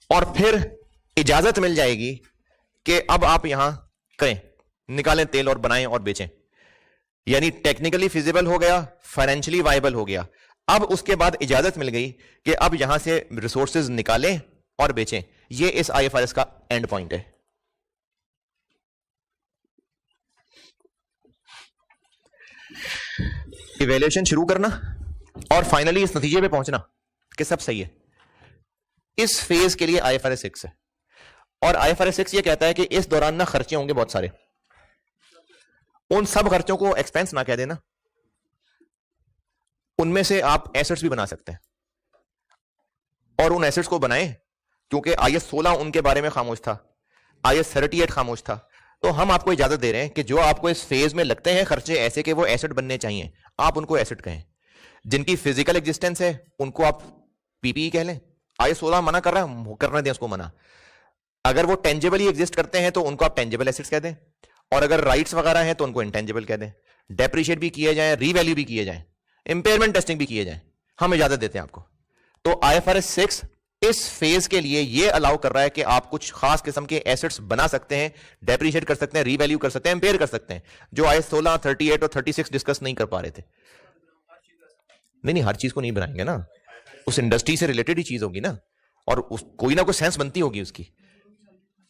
और फिर इजाजत मिल जाएगी कि अब आप यहां करें, निकालें तेल और बनाएं और बेचें, यानी टेक्निकली फिजिबल हो गया, फाइनेंशियली वायबल हो गया। अब उसके बाद इजाजत मिल गई कि अब यहां से रिसोर्सेज निकालें और बेचें। ये इस IFRS का एंड पॉइंट है। इवैल्यूएशन शुरू करना और फाइनली इस नतीजे पे पहुंचना कि सब सही है, इस फेज के लिए IFRS 6 है। और IFRS 6 ये कहता है कि इस दौरान ना खर्चे होंगे बहुत सारे, उन सब खर्चों को एक्सपेंस ना कह देना, उनमें से आप एसेट्स भी बना सकते हैं और उन एसेट्स को बनाएं, क्योंकि IAS 16 उनके बारे में खामोश था, IAS 38 खामोश था। तो हम आपको इजाजत दे रहे हैं कि जो आपको इस फेज में लगते हैं खर्चे ऐसे कि वो एसेट बनने चाहिए, आप उनको एसेट कहें। जिनकी फिजिकल एग्जिस्टेंस है उनको आप PPE कह लें, IAS 16 मना कर रहा है, करने दें उसको मना। अगर वो टेंजिबली एग्जिस्ट करते हैं तो उनको आप टेंजिबल एसेट्स कह दें, और अगर राइट्स वगैरह हैं तो उनको इंटेंजिबल कह दें। डेप्रिशिएट भी किए जाएं, रीवैल्यू भी किए जाएं, इंपेयरमेंट टेस्टिंग भी किए जाएं, हम इजाजत देते हैं आपको। तो IFRS 6 इस फेज के लिए ये अलाउ कर रहा है कि आप कुछ खास किस्म के एसेट्स बना सकते हैं, डेप्रिशिएट कर सकते हैं, रीवैल्यू कर सकते हैं, इंपेयर कर सकते हैं, जो IAS 16, 38 और 36 डिस्कस नहीं कर पा रहे थे। नहीं, हर चीज को नहीं बनाएंगे ना, उस इंडस्ट्री से रिलेटेड ही चीज होगी ना, और कोई ना कोई सेंस बनती होगी उसकी,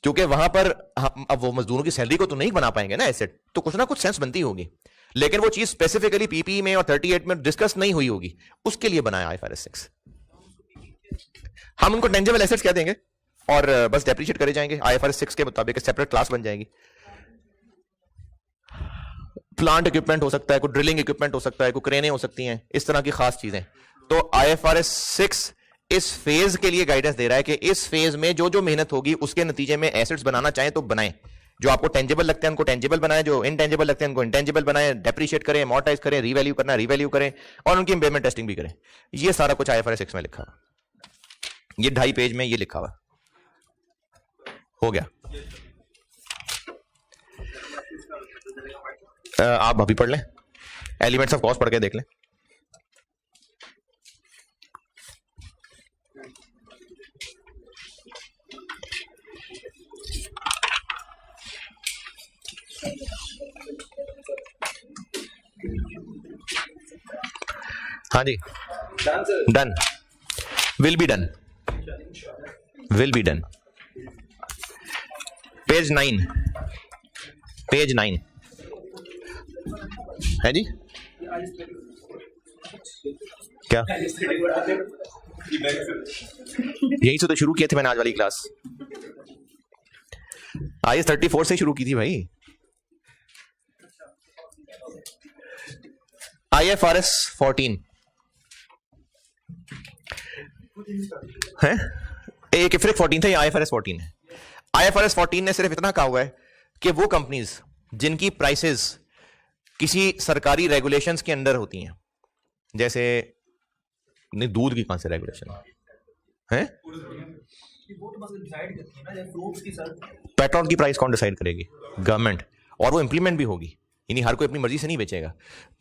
क्योंकि वहां पर अब वो मजदूरों की सैलरी को तो नहीं बना पाएंगे ना एसेट, तो कुछ ना कुछ सेंस बनती होगी, लेकिन वो चीज स्पेसिफिकली PPE में और 38 में डिस्कस नहीं हुई होगी, उसके लिए बनाया IFRS 6। हम उनको टेंजिबल एसेट्स कह देंगे और बस डेप्रिशिएट करे जाएंगे। IFRS 6 के मुताबिक सेपरेट क्लास बन जाएगी। प्लांट इक्विपमेंट हो सकता है, कोई ड्रिलिंग इक्विपमेंट हो सकता है, कोई क्रेनें हो सकती हैं, इस तरह की खास चीजें। तो IFRS 6 इस फेज के लिए गाइडेंस दे रहा है कि इस फेज में जो जो मेहनत होगी उसके नतीजे में एसेट्स बनाना चाहें तो बनाएं, जो आपको टेंजिबल लगते हैं उनको टेंजिबल बनाएं, जो इनटेंजिबल लगते हैं उनको इंटेंजिबल बनाएं, डेप्रिशिएट करें, अमोर्टाइज करें, रीवैल्यू करना रीवैल्यू करें, और उनकी इंपेयरमेंट टेस्टिंग भी करें। ये सारा कुछ IFRS 6 में लिखा हुआ, ये 2.5 पेज में ये लिखा हुआ हो गया। आप अभी पढ़ लें, एलिमेंट्स ऑफ कॉस्ट पढ़ के देख लें। हाँ जी, done, will be done, will be done. Page 9 है जी, क्या यही से तो शुरू किए थे मैंने आज वाली क्लास, IAS 34 से शुरू की थी भाई। IFRS 14 है, एक IFRIC 14 था, ये IFRS 14 है। IFRS 14 ने सिर्फ इतना कहा हुआ है कि वो कंपनीज जिनकी प्राइसेस किसी सरकारी रेगुलेशंस के अंडर होती हैं, जैसे नहीं, दूध की कौन से रेगुलेशन है? पेट्रोल की प्राइस कौन डिसाइड करेगी? गवर्नमेंट, और वो इंप्लीमेंट भी होगी। यानी हर कोई अपनी मर्जी से नहीं बेचेगा।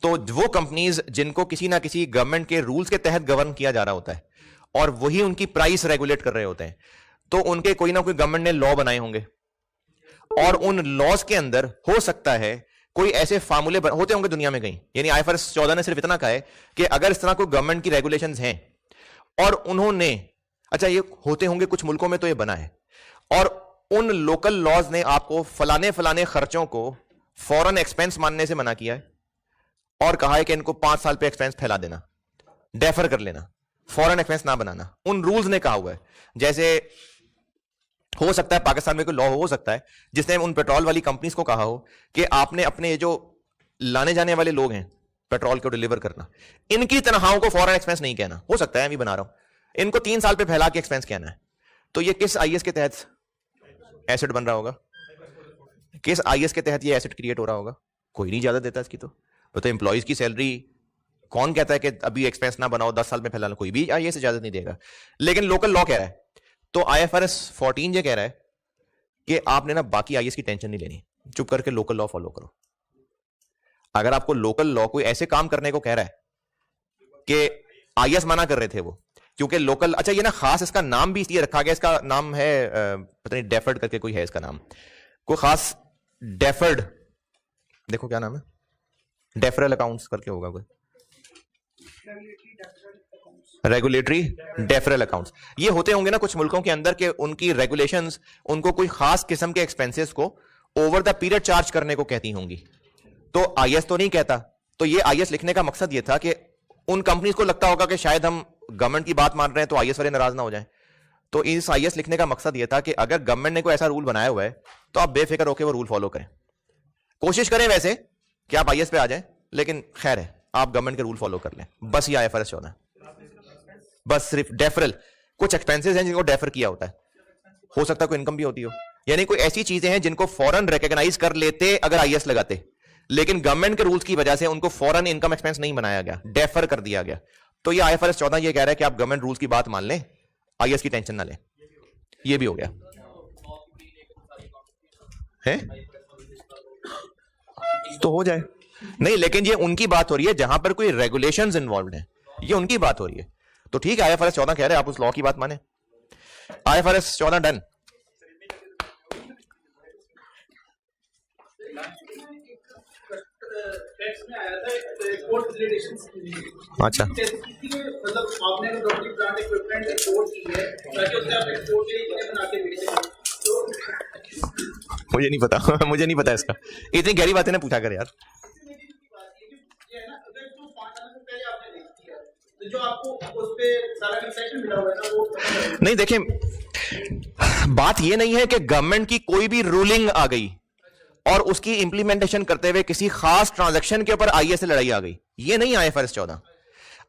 तो वो कंपनीज जिनको किसी ना किसी गवर्नमेंट के रूल्स के तहत गवर्न किया जा रहा होता है और वही उनकी प्राइस रेगुलेट कर रहे होते हैं, तो उनके कोई ना कोई गवर्नमेंट ने लॉ बनाए होंगे और उन लॉज के अंदर हो सकता है कोई ऐसे फार्मूले होते होंगे दुनिया में कहीं। यानी आईएफआरएस 14 ने सिर्फ इतना कहा है कि अगर इस तरह कोई गवर्नमेंट की रेगुलेशंस हैं और उन्होंने, अच्छा ये होते होंगे कुछ मुल्कों में तो ये बना है, और उन लोकल लॉज ने आपको फलाने फलाने खर्चों को फॉरेन एक्सपेंस मानने से मना किया है और कहा है कि इनको 5 साल पे एक्सपेंस फैला देना, डेफर कर लेना, फॉरेन एक्सपेंस ना बनाना, उन रूल्स ने कहा हुआ है। जैसे हो सकता है पाकिस्तान में कोई लॉ हो सकता है जिसने उन पेट्रोल वाली कंपनीज को कहा हो कि आपने अपने जो लाने जाने वाले लोग हैं पेट्रोल को डिलीवर करना, इनकी तनख्वाहों को फॉरेन एक्सपेंस नहीं कहना। हो सकता है मैं बना रहा हूं, इनको 3 साल पे फैला के एक्सपेंस कहना है। तो ये किस आईएस के तहत एसेट बन रहा होगा? किस आईएस के तहत ये एसेट क्रिएट हो रहा होगा? कोई नहीं इजाजत देता इसकी। तो एम्प्लॉइज की सैलरी कौन कहता है कि अभी एक्सपेंस ना बनाओ, 10 साल में फैला लो? कोई भी आईएस इजाजत नहीं देगा। लेकिन लोकल लॉ कह रहा है, तो आईएफआरएस 14 ये कह रहा है कि आपने ना बाकी आईएस की टेंशन नहीं लेनी, चुप करके लोकल लॉ फॉलो करो। अगर आपको लोकल लॉ कोई ऐसे काम करने को कह रहा है कि आईएस मना कर रहे थे वो, क्योंकि लोकल, अच्छा ये ना खास इसका नाम भी इसलिए रखा गया, इसका नाम है पता नहीं डेफर्ड करके कोई है इसका नाम, कोई खास डेफर्ड, देखो क्या नाम है, डेफरल अकाउंट्स करके होगा कोई, रेगुलेटरी डेफरल अकाउंट्स। ये होते होंगे ना कुछ मुल्कों के अंदर के उनकी रेगुलेशंस उनको कोई खास किस्म के एक्सपेंसेस को ओवर द पीरियड चार्ज करने को कहती होंगी। तो आईएस तो नहीं कहता। तो ये आईएस लिखने का मकसद ये था कि उन कंपनीज को लगता होगा कि शायद हम गवर्नमेंट की बात मान रहे हैं तो आईएस वाले नाराज ना हो जाएं। तो इस आईएस लिखने का मकसद ये था कि अगर गवर्नमेंट ने कोई ऐसा रूल बनाया हुआ है तो आप बेफिक्र होकर वो रूल फॉलो करें। कोशिश करें वैसे कि आप आईएस पे आ जाएं, लेकिन खैर है आप गवर्नमेंट के रूल फॉलो कर लें। बस ये आईएफआरएस 14 है। बस सिर्फ डेफरल, कुछ एक्सपेंसेस हैं जिनको डेफर किया होता है, हो सकता है कोई इनकम भी होती हो, यानी कोई ऐसी चीजें हैं जिनको फौरन रिकॉग्नाइज कर लेते अगर आईएस लगाते, लेकिन गवर्नमेंट के रूल्स की वजह से उनको फौरन इनकम एक्सपेंस नहीं बनाया गया, डेफर कर दिया गया। तो ये आईएफआरएस 14 ये कह रहा है कि आप गवर्नमेंट रूल्स की बात मान लें, आईएस की टेंशन ना लें। ये भी हो गया है तो हो जाए नहीं, लेकिन ये उनकी बात हो रही है जहां पर कोई रेगुलेशंस इन्वॉल्व है, ये उनकी बात हो रही है। तो ठीक है आईएफआरएस 14 कह रहे हैं आप उस लॉ की बात माने। IFRS 14 done. अच्छा मुझे नहीं पता मुझे नहीं पता इसका, इतनी गहरी बातें ना पूछा कर यार। जो आपको उस पे सारा कंसेशन मिला हुआ है ना वो नहीं। देखिए बात ये नहीं है कि गवर्नमेंट की कोई भी रूलिंग आ गई और उसकी इंप्लीमेंटेशन करते हुए किसी खास ट्रांजैक्शन के ऊपर आईएस से लड़ाई आ गई, ये नहीं आईएफआरएस 14।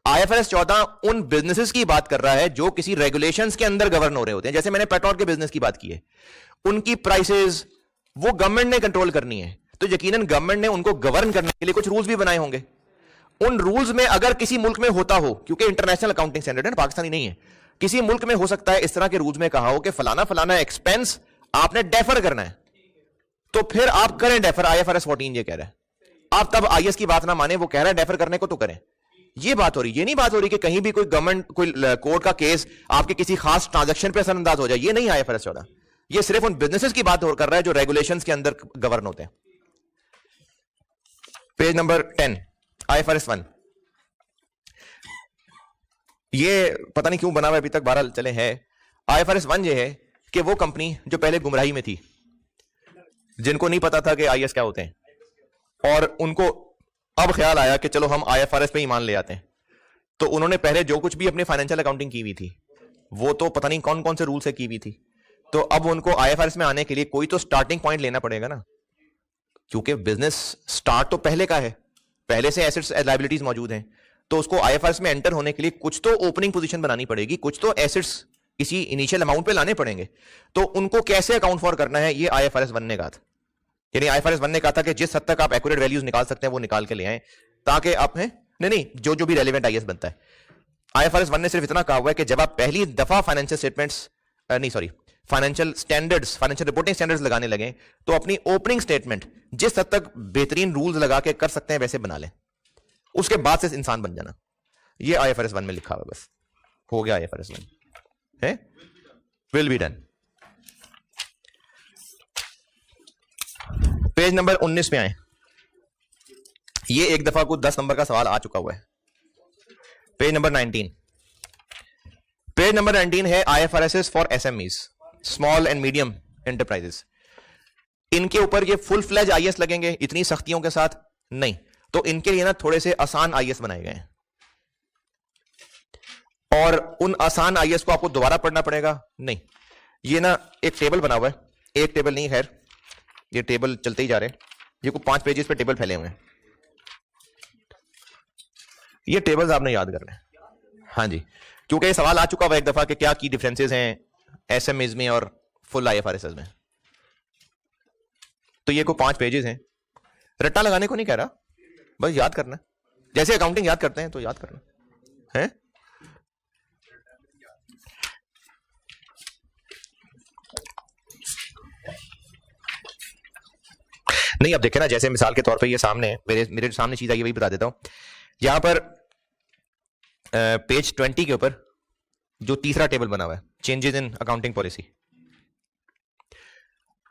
आईएफआरएस 14 उन बिजनेसेस की बात कर रहा है जो किसी रेगुलेशंस के अंदर गवर्न हो रहे होते हैं। जैसे मैंने पेट्रोल के बिजनेस की बात की है, उनकी प्राइसेस वो गवर्नमेंट ने कंट्रोल करनी है, तो यकीनन गवर्नमेंट ने उनको गवर्न करने के लिए कुछ रूल्स भी बनाए होंगे। उन रूल्स में अगर किसी मुल्क में होता हो, क्योंकि इंटरनेशनल अकाउंटिंग स्टैंडर्ड है ना, पाकिस्तानी नहीं है, किसी मुल्क में हो सकता है इस तरह के रूल्स में कहा हो कि फलाना फलाना एक्सपेंस आपने डेफर करना है, तो फिर आप करें डेफर। आईएफआरएस 14 ये कह रहा है, आप तब आईएस की बात ना माने, वो कह रहा है डेफर करने को तो करें। ये बात हो रही, ये नहीं बात हो रही कि कहीं भी कोई गवर्नमेंट कोई कोर्ट का केस आपके किसी खास ट्रांजैक्शन पे असरअंदाज हो जाए, ये नहीं आईएफआरएस 14। ये सिर्फ उन बिजनेसेस की बात कर रहा है जो रेगुलेशंस के अंदर गवर्न होते हैं। Page number 10 IFRS 1। ये पता नहीं क्यों बना हुआ अभी तक, बहरहाल चले है। आईएफआरएस 1 ये है कि वो कंपनी जो पहले गुमराही में थी, जिनको नहीं पता था कि आईएस क्या होते हैं, और उनको अब ख्याल आया कि चलो हम आईएफआरएस पे ईमान ले आते हैं, तो उन्होंने पहले जो कुछ भी अपनी फाइनेंशियल अकाउंटिंग की हुई थी वो तो पता नहीं कौन कौन से रूल से की हुई थी, तो अब उनको आईएफआरएस में आने के लिए कोई तो स्टार्टिंग पॉइंट लेना पड़ेगा ना, क्योंकि बिजनेस स्टार्ट तो पहले का है, पहले से एसेट्स लायबिलिटीज मौजूद हैं, तो उसको आईएफआरएस में एंटर होने के लिए कुछ तो ओपनिंग पोजीशन बनानी पड़ेगी, कुछ तो एसेट्स किसी इनिशियल अमाउंट पे लाने पड़ेंगे। तो उनको कैसे अकाउंट फॉर करना है, ये आईएफआरएस 1 ने कहा था। यानी आईएफआरएस 1 ने कहा था कि जिस हद तक आप एक्यूरेट वैल्यूज निकाल सकते हैं वो निकाल के ले आए, ताकि आप हैं नहीं जो भी रेलेवेंट आईएस बनता है। आईएफआरएस 1 ने सिर्फ इतना कहा हुआ है कि जब आप पहली दफा financial standards, financial reporting standards लगाने लगे तो अपनी ओपनिंग स्टेटमेंट जिस हद तक बेहतरीन रूल्स लगा के कर सकते हैं वैसे बना लें, उसके बाद से इंसान बन जाना। ये IFRS 1 में लिखा हुआ, बस हो गया IFRS 1 है, will be done. Page number 19 पे आए। ये एक दफा कुछ 10 नंबर का सवाल आ चुका हुआ है। पेज नंबर 19, पेज नंबर 19 है IFRS for SMEs, small and medium enterprises. इनके ऊपर ये फुल फ्लेज IAS लगेंगे इतनी सख्तियों के साथ नहीं, तो इनके लिए ना थोड़े से आसान IAS बनाए गए हैं, और उन आसान IAS को आपको दोबारा पढ़ना पड़ेगा नहीं। ये ना एक टेबल बना हुआ है, एक टेबल नहीं, खैर ये टेबल चलते ही जा रहे हैं, ये को 5 पेजेस पे टेबल फैले हुए हैं। ये टेबल्स आपने याद करने हैं, हाँ जी, क्योंकि ये सवाल आ चुका हुआ एक दफा कि क्या की डिफरेंसेस हैं SMEs में और फुल IFRS में। तो ये को 5 पेजेस हैं, रट्टा लगाने को नहीं कह रहा, बस याद करना, जैसे अकाउंटिंग याद करते हैं तो याद करना है। नहीं, अब देखे ना, जैसे मिसाल के तौर पे ये सामने मेरे सामने चीज आई, वही बता देता हूं। यहां पर पेज 20 के ऊपर जो तीसरा टेबल बना हुआ है, changes in accounting policy,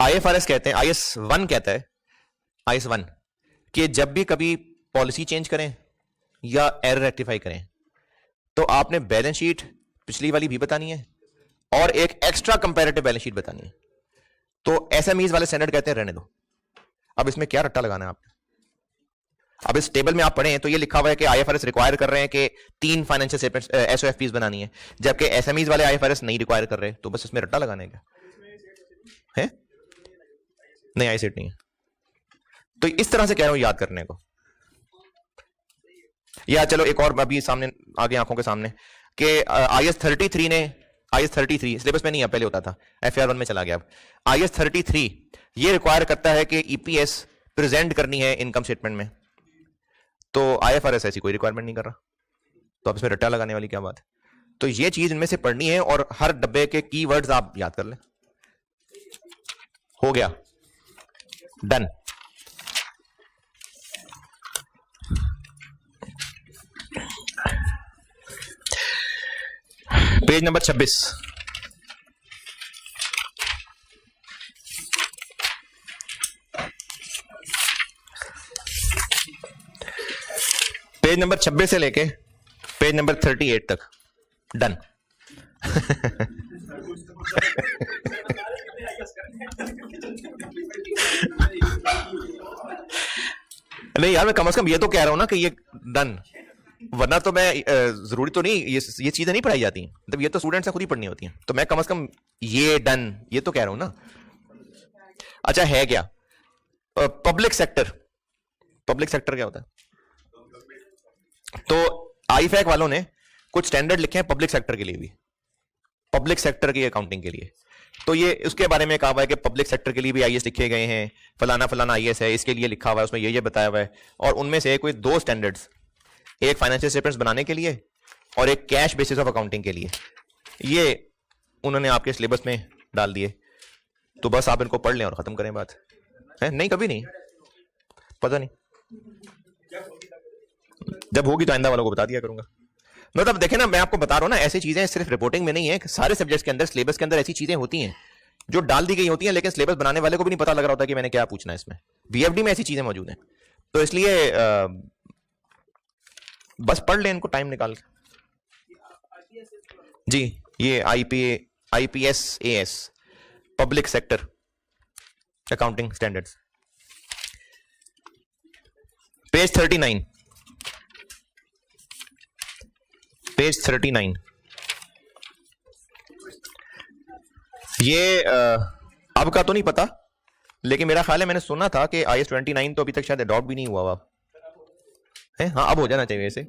IFRS कहते हैं, IAS 1 कहता है, IAS 1 कि जब भी कभी पॉलिसी चेंज करें या एरर रेक्टिफाई करें तो आपने बैलेंस शीट पिछली वाली भी बतानी है और एक एक्स्ट्रा कंपैरेटिव बैलेंस शीट बतानी है। तो SMEs वाले स्टैंडर्ड कहते हैं रहने दो। अब इसमें क्या रट्टा लगाना है आपने? अब इस टेबल में आप पढ़ें तो ये लिखा हुआ है कि IFRS रिक्वायर कर रहे हैं कि 3 फाइनेंशियल स्टेटमेंट्स SOFPs बनानी है, जबकि SMEs वाले IFRS नहीं रिक्वायर कर रहे, तो बस इसमें रट्टा लगाने का है। नहीं, आई सेट नहीं है, तो इस तरह से कह रहा हूं याद करने को। या चलो एक और अभी सामने आगे आंखों के सामने कि IAS 33 ने, IAS 33 सिलेबस में नहीं है, पहले होता था, FR 1 में चला गया। अब IAS 33 ये रिक्वायर करता है कि EPS प्रेजेंट करनी है इनकम स्टेटमेंट में, तो IFRS ऐसी कोई रिक्वायरमेंट नहीं कर रहा, तो अब इसमें रट्टा लगाने वाली क्या बात है? तो ये चीज इनमें से पढ़नी है और हर डब्बे के कीवर्ड्स आप याद कर लें। हो गया, done. Page number 26, page number 26 से लेके पेज नंबर 38 तक, डन। नहीं यार, मैं कम से कम ये तो कह रहा हूं ना कि ये डन, वरना तो मैं जरूरी तो नहीं, ये चीजें नहीं पढ़ाई जाती, मतलब ये तो स्टूडेंट से खुद ही पढ़नी होती हैं, तो मैं कम से कम ये डन ये तो कह रहा हूं ना। अच्छा है क्या पब्लिक सेक्टर? पब्लिक सेक्टर क्या होता है? तो IFAC वालों ने कुछ स्टैंडर्ड लिखे हैं पब्लिक सेक्टर के लिए भी, पब्लिक सेक्टर की अकाउंटिंग के लिए। तो ये उसके बारे में कहा हुआ है कि पब्लिक सेक्टर के लिए भी IAS लिखे गए हैं, फलाना फलाना IAS है, इसके लिए लिखा हुआ है, उसमें ये बताया हुआ है। और उनमें से कोई 2 स्टैंडर्ड्स, एक फाइनेंशियल स्टेटमेंट्स बनाने के लिए और एक कैश बेसिस ऑफ अकाउंटिंग के लिए, ये उन्होंने आपके सिलेबस में डाल दिए। तो बस आप इनको पढ़ लें और खत्म करें बात है। नहीं कभी नहीं, पता नहीं, जब होगी तो आइंदा वालों को बता दिया करूंगा। मतलब देखें ना, मैं आपको बता रहा हूं ना, ऐसी चीजें सिर्फ रिपोर्टिंग में नहीं है, सारे सब्जेक्ट्स के अंदर, सिलेबस के अंदर ऐसी चीजें होती हैं जो डाल दी गई होती हैं, लेकिन सिलेबस बनाने वाले को भी नहीं पता लग रहा होता कि मैंने क्या पूछना है इसमें। BFD में ऐसी चीजें मौजूद हैं, तो इसलिए बस पढ़ लें इनको टाइम निकाल के। जी, ये IPS AS public sector accounting standards, page 39, page 39। ये अब का तो नहीं पता, लेकिन मेरा ख्याल है मैंने सुना था कि IAS 29 तो अभी तक शायद अडॉप्ट भी नहीं हुआ है। हाँ, अब हो जाना चाहिए वैसे,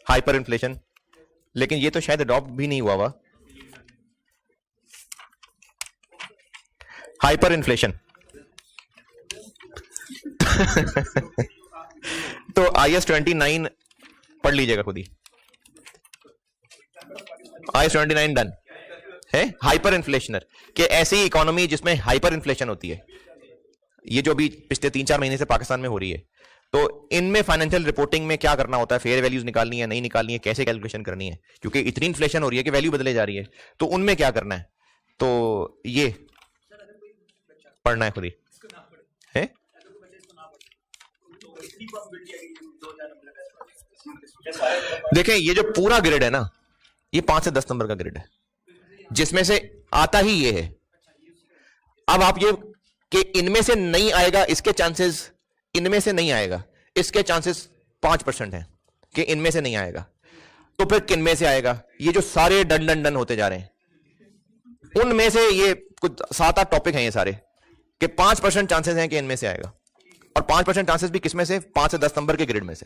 हाइपर इन्फ्लेशन, लेकिन ये तो शायद अडॉप्ट भी नहीं हुआ हाइपर इन्फ्लेशन। तो IAS 29 पढ़ लीजिएगा खुद ही, IAS 29 डन है हाइपर इन्फ्लेशनर, कि ऐसी इकोनॉमी जिसमें हाइपर इन्फ्लेशन होती है, ये जो भी पिछले 3-4 महीने से पाकिस्तान में हो रही है, तो इनमें फाइनेंशियल रिपोर्टिंग में क्या करना होता है, फेयर वैल्यूज निकालनी है नहीं निकालनी है, कैसे कैलकुलेशन करनी है, क्योंकि इतनी इन्फ्लेशन हो रही है कि वैल्यू बदले जा रही है, तो उनमें क्या करना है, तो ये पढ़ना है खुद ही है। देखें ये जो पूरा ग्रिड है ना, ये 5 से 10 नंबर का ग्रिड है, जिसमें से आता ही ये है। अब आप ये कि इनमें से नहीं आएगा, इसके चांसेस, इनमें से नहीं आएगा इसके चांसेस 5% हैं कि इनमें से नहीं आएगा, तो फिर किन में से आएगा? ये जो सारे डन डन डन होते जा रहे हैं उनमें से ये कुछ 7-8 टॉपिक हैं ये सारे, कि 5% चांसेस हैं कि इनमें से आएगा, और 5% चांसेस भी किसमें से? 5 से 10 नंबर के ग्रिड में से।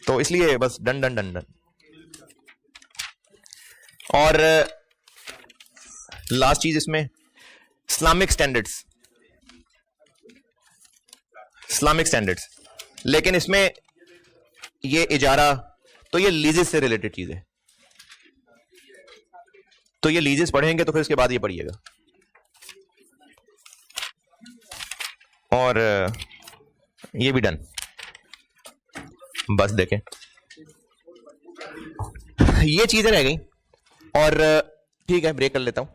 तो इसलिए बस डन डन डन डन। और लास्ट चीज इसमें इस्लामिक स्टैंडर्ड्स, इस्लामिक स्टैंडर्ड्स, लेकिन इसमें ये इजारा, तो ये लीजेस से रिलेटेड चीज है, तो ये लीजेस पढ़ेंगे तो फिर उसके बाद ये पढ़िएगा। और ये भी डन, बस देखें ये चीजें रह गई। और ठीक है ब्रेक कर लेता हूं,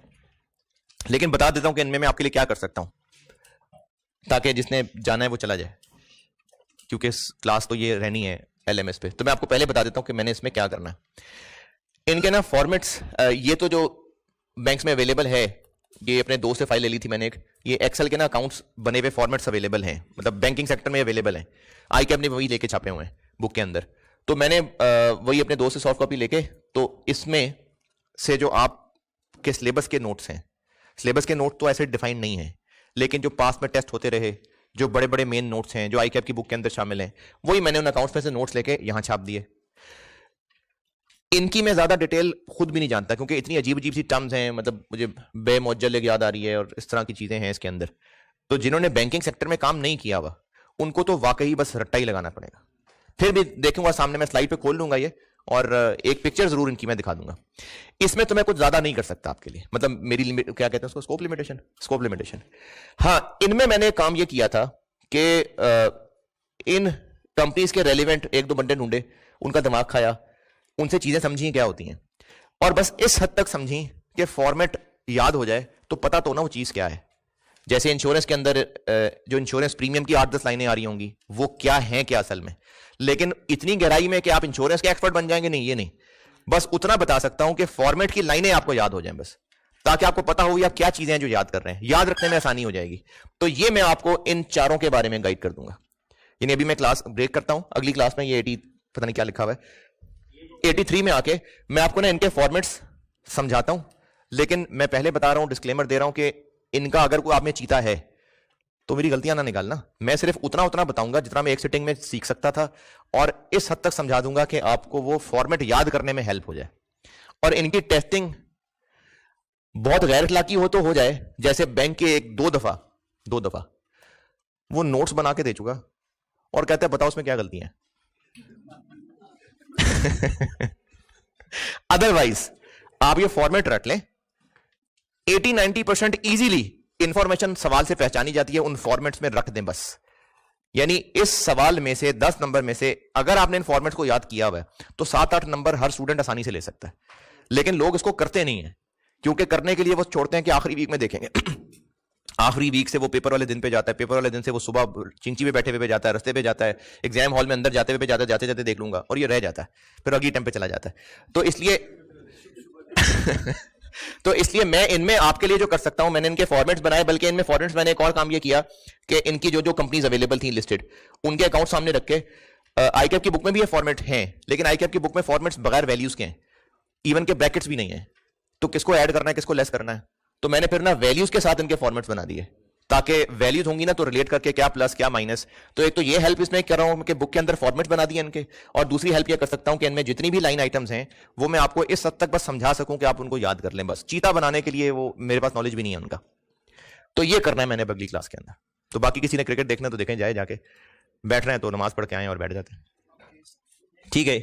लेकिन बता देता हूं कि इनमें मैं आपके लिए क्या कर सकता हूं, ताकि जिसने जाना है वो चला जाए, क्योंकि क्लास तो ये रहनी है एलएमएस पे। तो मैं आपको पहले बता देता हूं कि मैंने इसमें क्या करना है। इनके ना फॉर्मेट्स, ये तो जो बैंक्स में अवेलेबल है, ये अपने दोस्त से फाइल ले ली थी मैंने एक, ये एक्सेल के ना अकाउंट्स बने हुए फॉर्मेट्स अवेलेबल हैं, मतलब बैंकिंग सेक्टर में अवेलेबल हैं। आई कैप ने वही लेके छापे हुए हैं बुक के अंदर, तो मैंने वही अपने दोस्त से सॉफ्ट कॉपी लेके, तो इसमें से जो आपके सिलेबस के नोट्स हैं, सिलेबस के नोट तो ऐसे डिफाइन नहीं है, लेकिन जो पास में टेस्ट होते रहे, जो बड़े बड़े मेन नोट्स हैं जो आई कैप की बुक के अंदर शामिल हैं, वही मैंने उन अकाउंट्स में से नोट्स लेके यहां छाप दिए। इनकी मैं ज्यादा डिटेल खुद भी नहीं जानता, क्योंकि इतनी अजीब अजीब सी टर्म्स हैं, मतलब मुझे बेमौजल याद आ रही है और इस तरह की चीजें हैं इसके अंदर। तो जिन्होंने बैंकिंग सेक्टर में काम नहीं किया हुआ, उनको तो वाकई बस रट्टा ही लगाना पड़ेगा। फिर भी देखूंगा सामने, मैं स्लाइड पे खोल लूंगा ये, और एक पिक्चर जरूर इनकी मैं दिखा दूंगा। इसमें तो मैं कुछ ज्यादा नहीं कर सकता आपके लिए, मतलब मेरी क्या कहते हैं उसको, स्कोप लिमिटेशन, स्कोप लिमिटेशन। हाँ, इनमें मैंने काम ये किया था कि इन कंपनीज के रेलिवेंट 1-2 बंदे ढूंढे, उनका दिमाग खाया, उनसे चीजें समझी क्या होती हैं, और बस इस हद तक समझी कि फॉर्मेट याद हो जाए तो पता तो ना वो चीज क्या है। जैसे इंश्योरेंस के अंदर जो इंश्योरेंस प्रीमियम की 8-10 लाइनें आ रही होंगी, वो क्या हैं क्या असल में, लेकिन इतनी गहराई में कि आप इंश्योरेंस के एक्सपर्ट बन जाएंगे, नहीं, ये नहीं। बस उतना बता सकता हूं कि फॉर्मेट की लाइनें आपको याद हो जाएं, बस ताकि आपको पता हो या क्या चीजें हैं जो याद कर रहे हैं, याद रखने में आसानी हो जाएगी। तो ये मैं आपको इन चारों के बारे में गाइड कर दूंगा। यानी अभी मैं क्लास ब्रेक करता हूं, अगली क्लास में ये 80 पता नहीं क्या लिखा हुआ है, 83 में आके मैं आपको ना इनके फॉर्मेट्स समझाता हूं। लेकिन मैं पहले बता रहा हूं, डिस्क्लेमर दे रहा हूं कि इनका अगर कोई आप में चीता है तो मेरी गलतियां ना निकालना। मैं सिर्फ उतना उतना बताऊंगा जितना मैं एक सिटिंग में सीख सकता था, और इस हद तक समझा दूंगा कि आपको वो फॉर्मेट याद करने में हेल्प हो जाए। और इनकी टेस्टिंग बहुत गैर इखलाकी हो तो हो जाए, जैसे बैंक के 1-2 दफा वो नोट्स बना के दे चुका और कहते हैं बताओ उसमें क्या गलती है। अदरवाइज आप ये फॉर्मेट रट लें, 80-90% इजीली इंफॉर्मेशन सवाल से पहचानी जाती है, उन फॉर्मेट्स में रख दें बस। यानी इस सवाल में से 10 नंबर में से अगर आपने इन फॉर्मेट्स को याद किया हुआ है तो 7-8 नंबर हर स्टूडेंट आसानी से ले सकता है। लेकिन लोग इसको करते नहीं है, क्योंकि करने के लिए वो छोड़ते हैं कि आखिरी वीक में देखेंगे। आखिरी वीक से वो पेपर वाले दिन पे जाता है, पेपर वाले दिन से वो सुबह चिंची पे बैठे हुए पे जाता है, रस्ते पे जाता है, एग्जाम हॉल में अंदर जाते हुए पे जाता है, जाते जाते देख लूंगा, और ये रह जाता है, फिर अगली टाइम पे चला जाता है। तो इसलिए मैं इनमें आपके लिए जो कर सकता हूं, मैंने इनके फॉर्मेट्स बनाए, बल्कि इनमें फॉर्मेट्स मैंने एक और काम ये किया कि इनकी जो जो कंपनीज अवेलेबल थी लिस्टेड, उनके अकाउंट सामने रख के, आई कैप की बुक में भी ये फॉर्मेट हैं, लेकिन आई कैप की बुक में फॉर्मेट्स बगैर वैल्यूज के हैं, इवन के ब्रैकेट्स भी नहीं है, तो किसको ऐड करना है किसको लेस करना है। तो मैंने फिर ना वैल्यूज के साथ इनके फॉर्मेट्स बना दिए, ताकि वैल्यूज होंगी ना तो रिलेट करके क्या प्लस क्या माइनस। तो एक तो ये हेल्प इसमें कर रहा हूं कि बुक के अंदर फॉर्मेट्स बना दिए इनके, और दूसरी हेल्प ये कर सकता हूं कि इनमें जितनी भी लाइन आइटम्स हैं वो मैं आपको इस हद तक बस समझा सकूं कि आप उनको याद कर लें। बस चीता बनाने के लिए वो मेरे पास नॉलेज भी नहीं है उनका। तो ये करना है मैंने अगली क्लास के अंदर। तो बाकी किसी ने क्रिकेट देखना तो देखें, जाए, जाके बैठ रहे हैं तो नमाज पढ़ के आए और बैठ जाते हैं। ठीक है।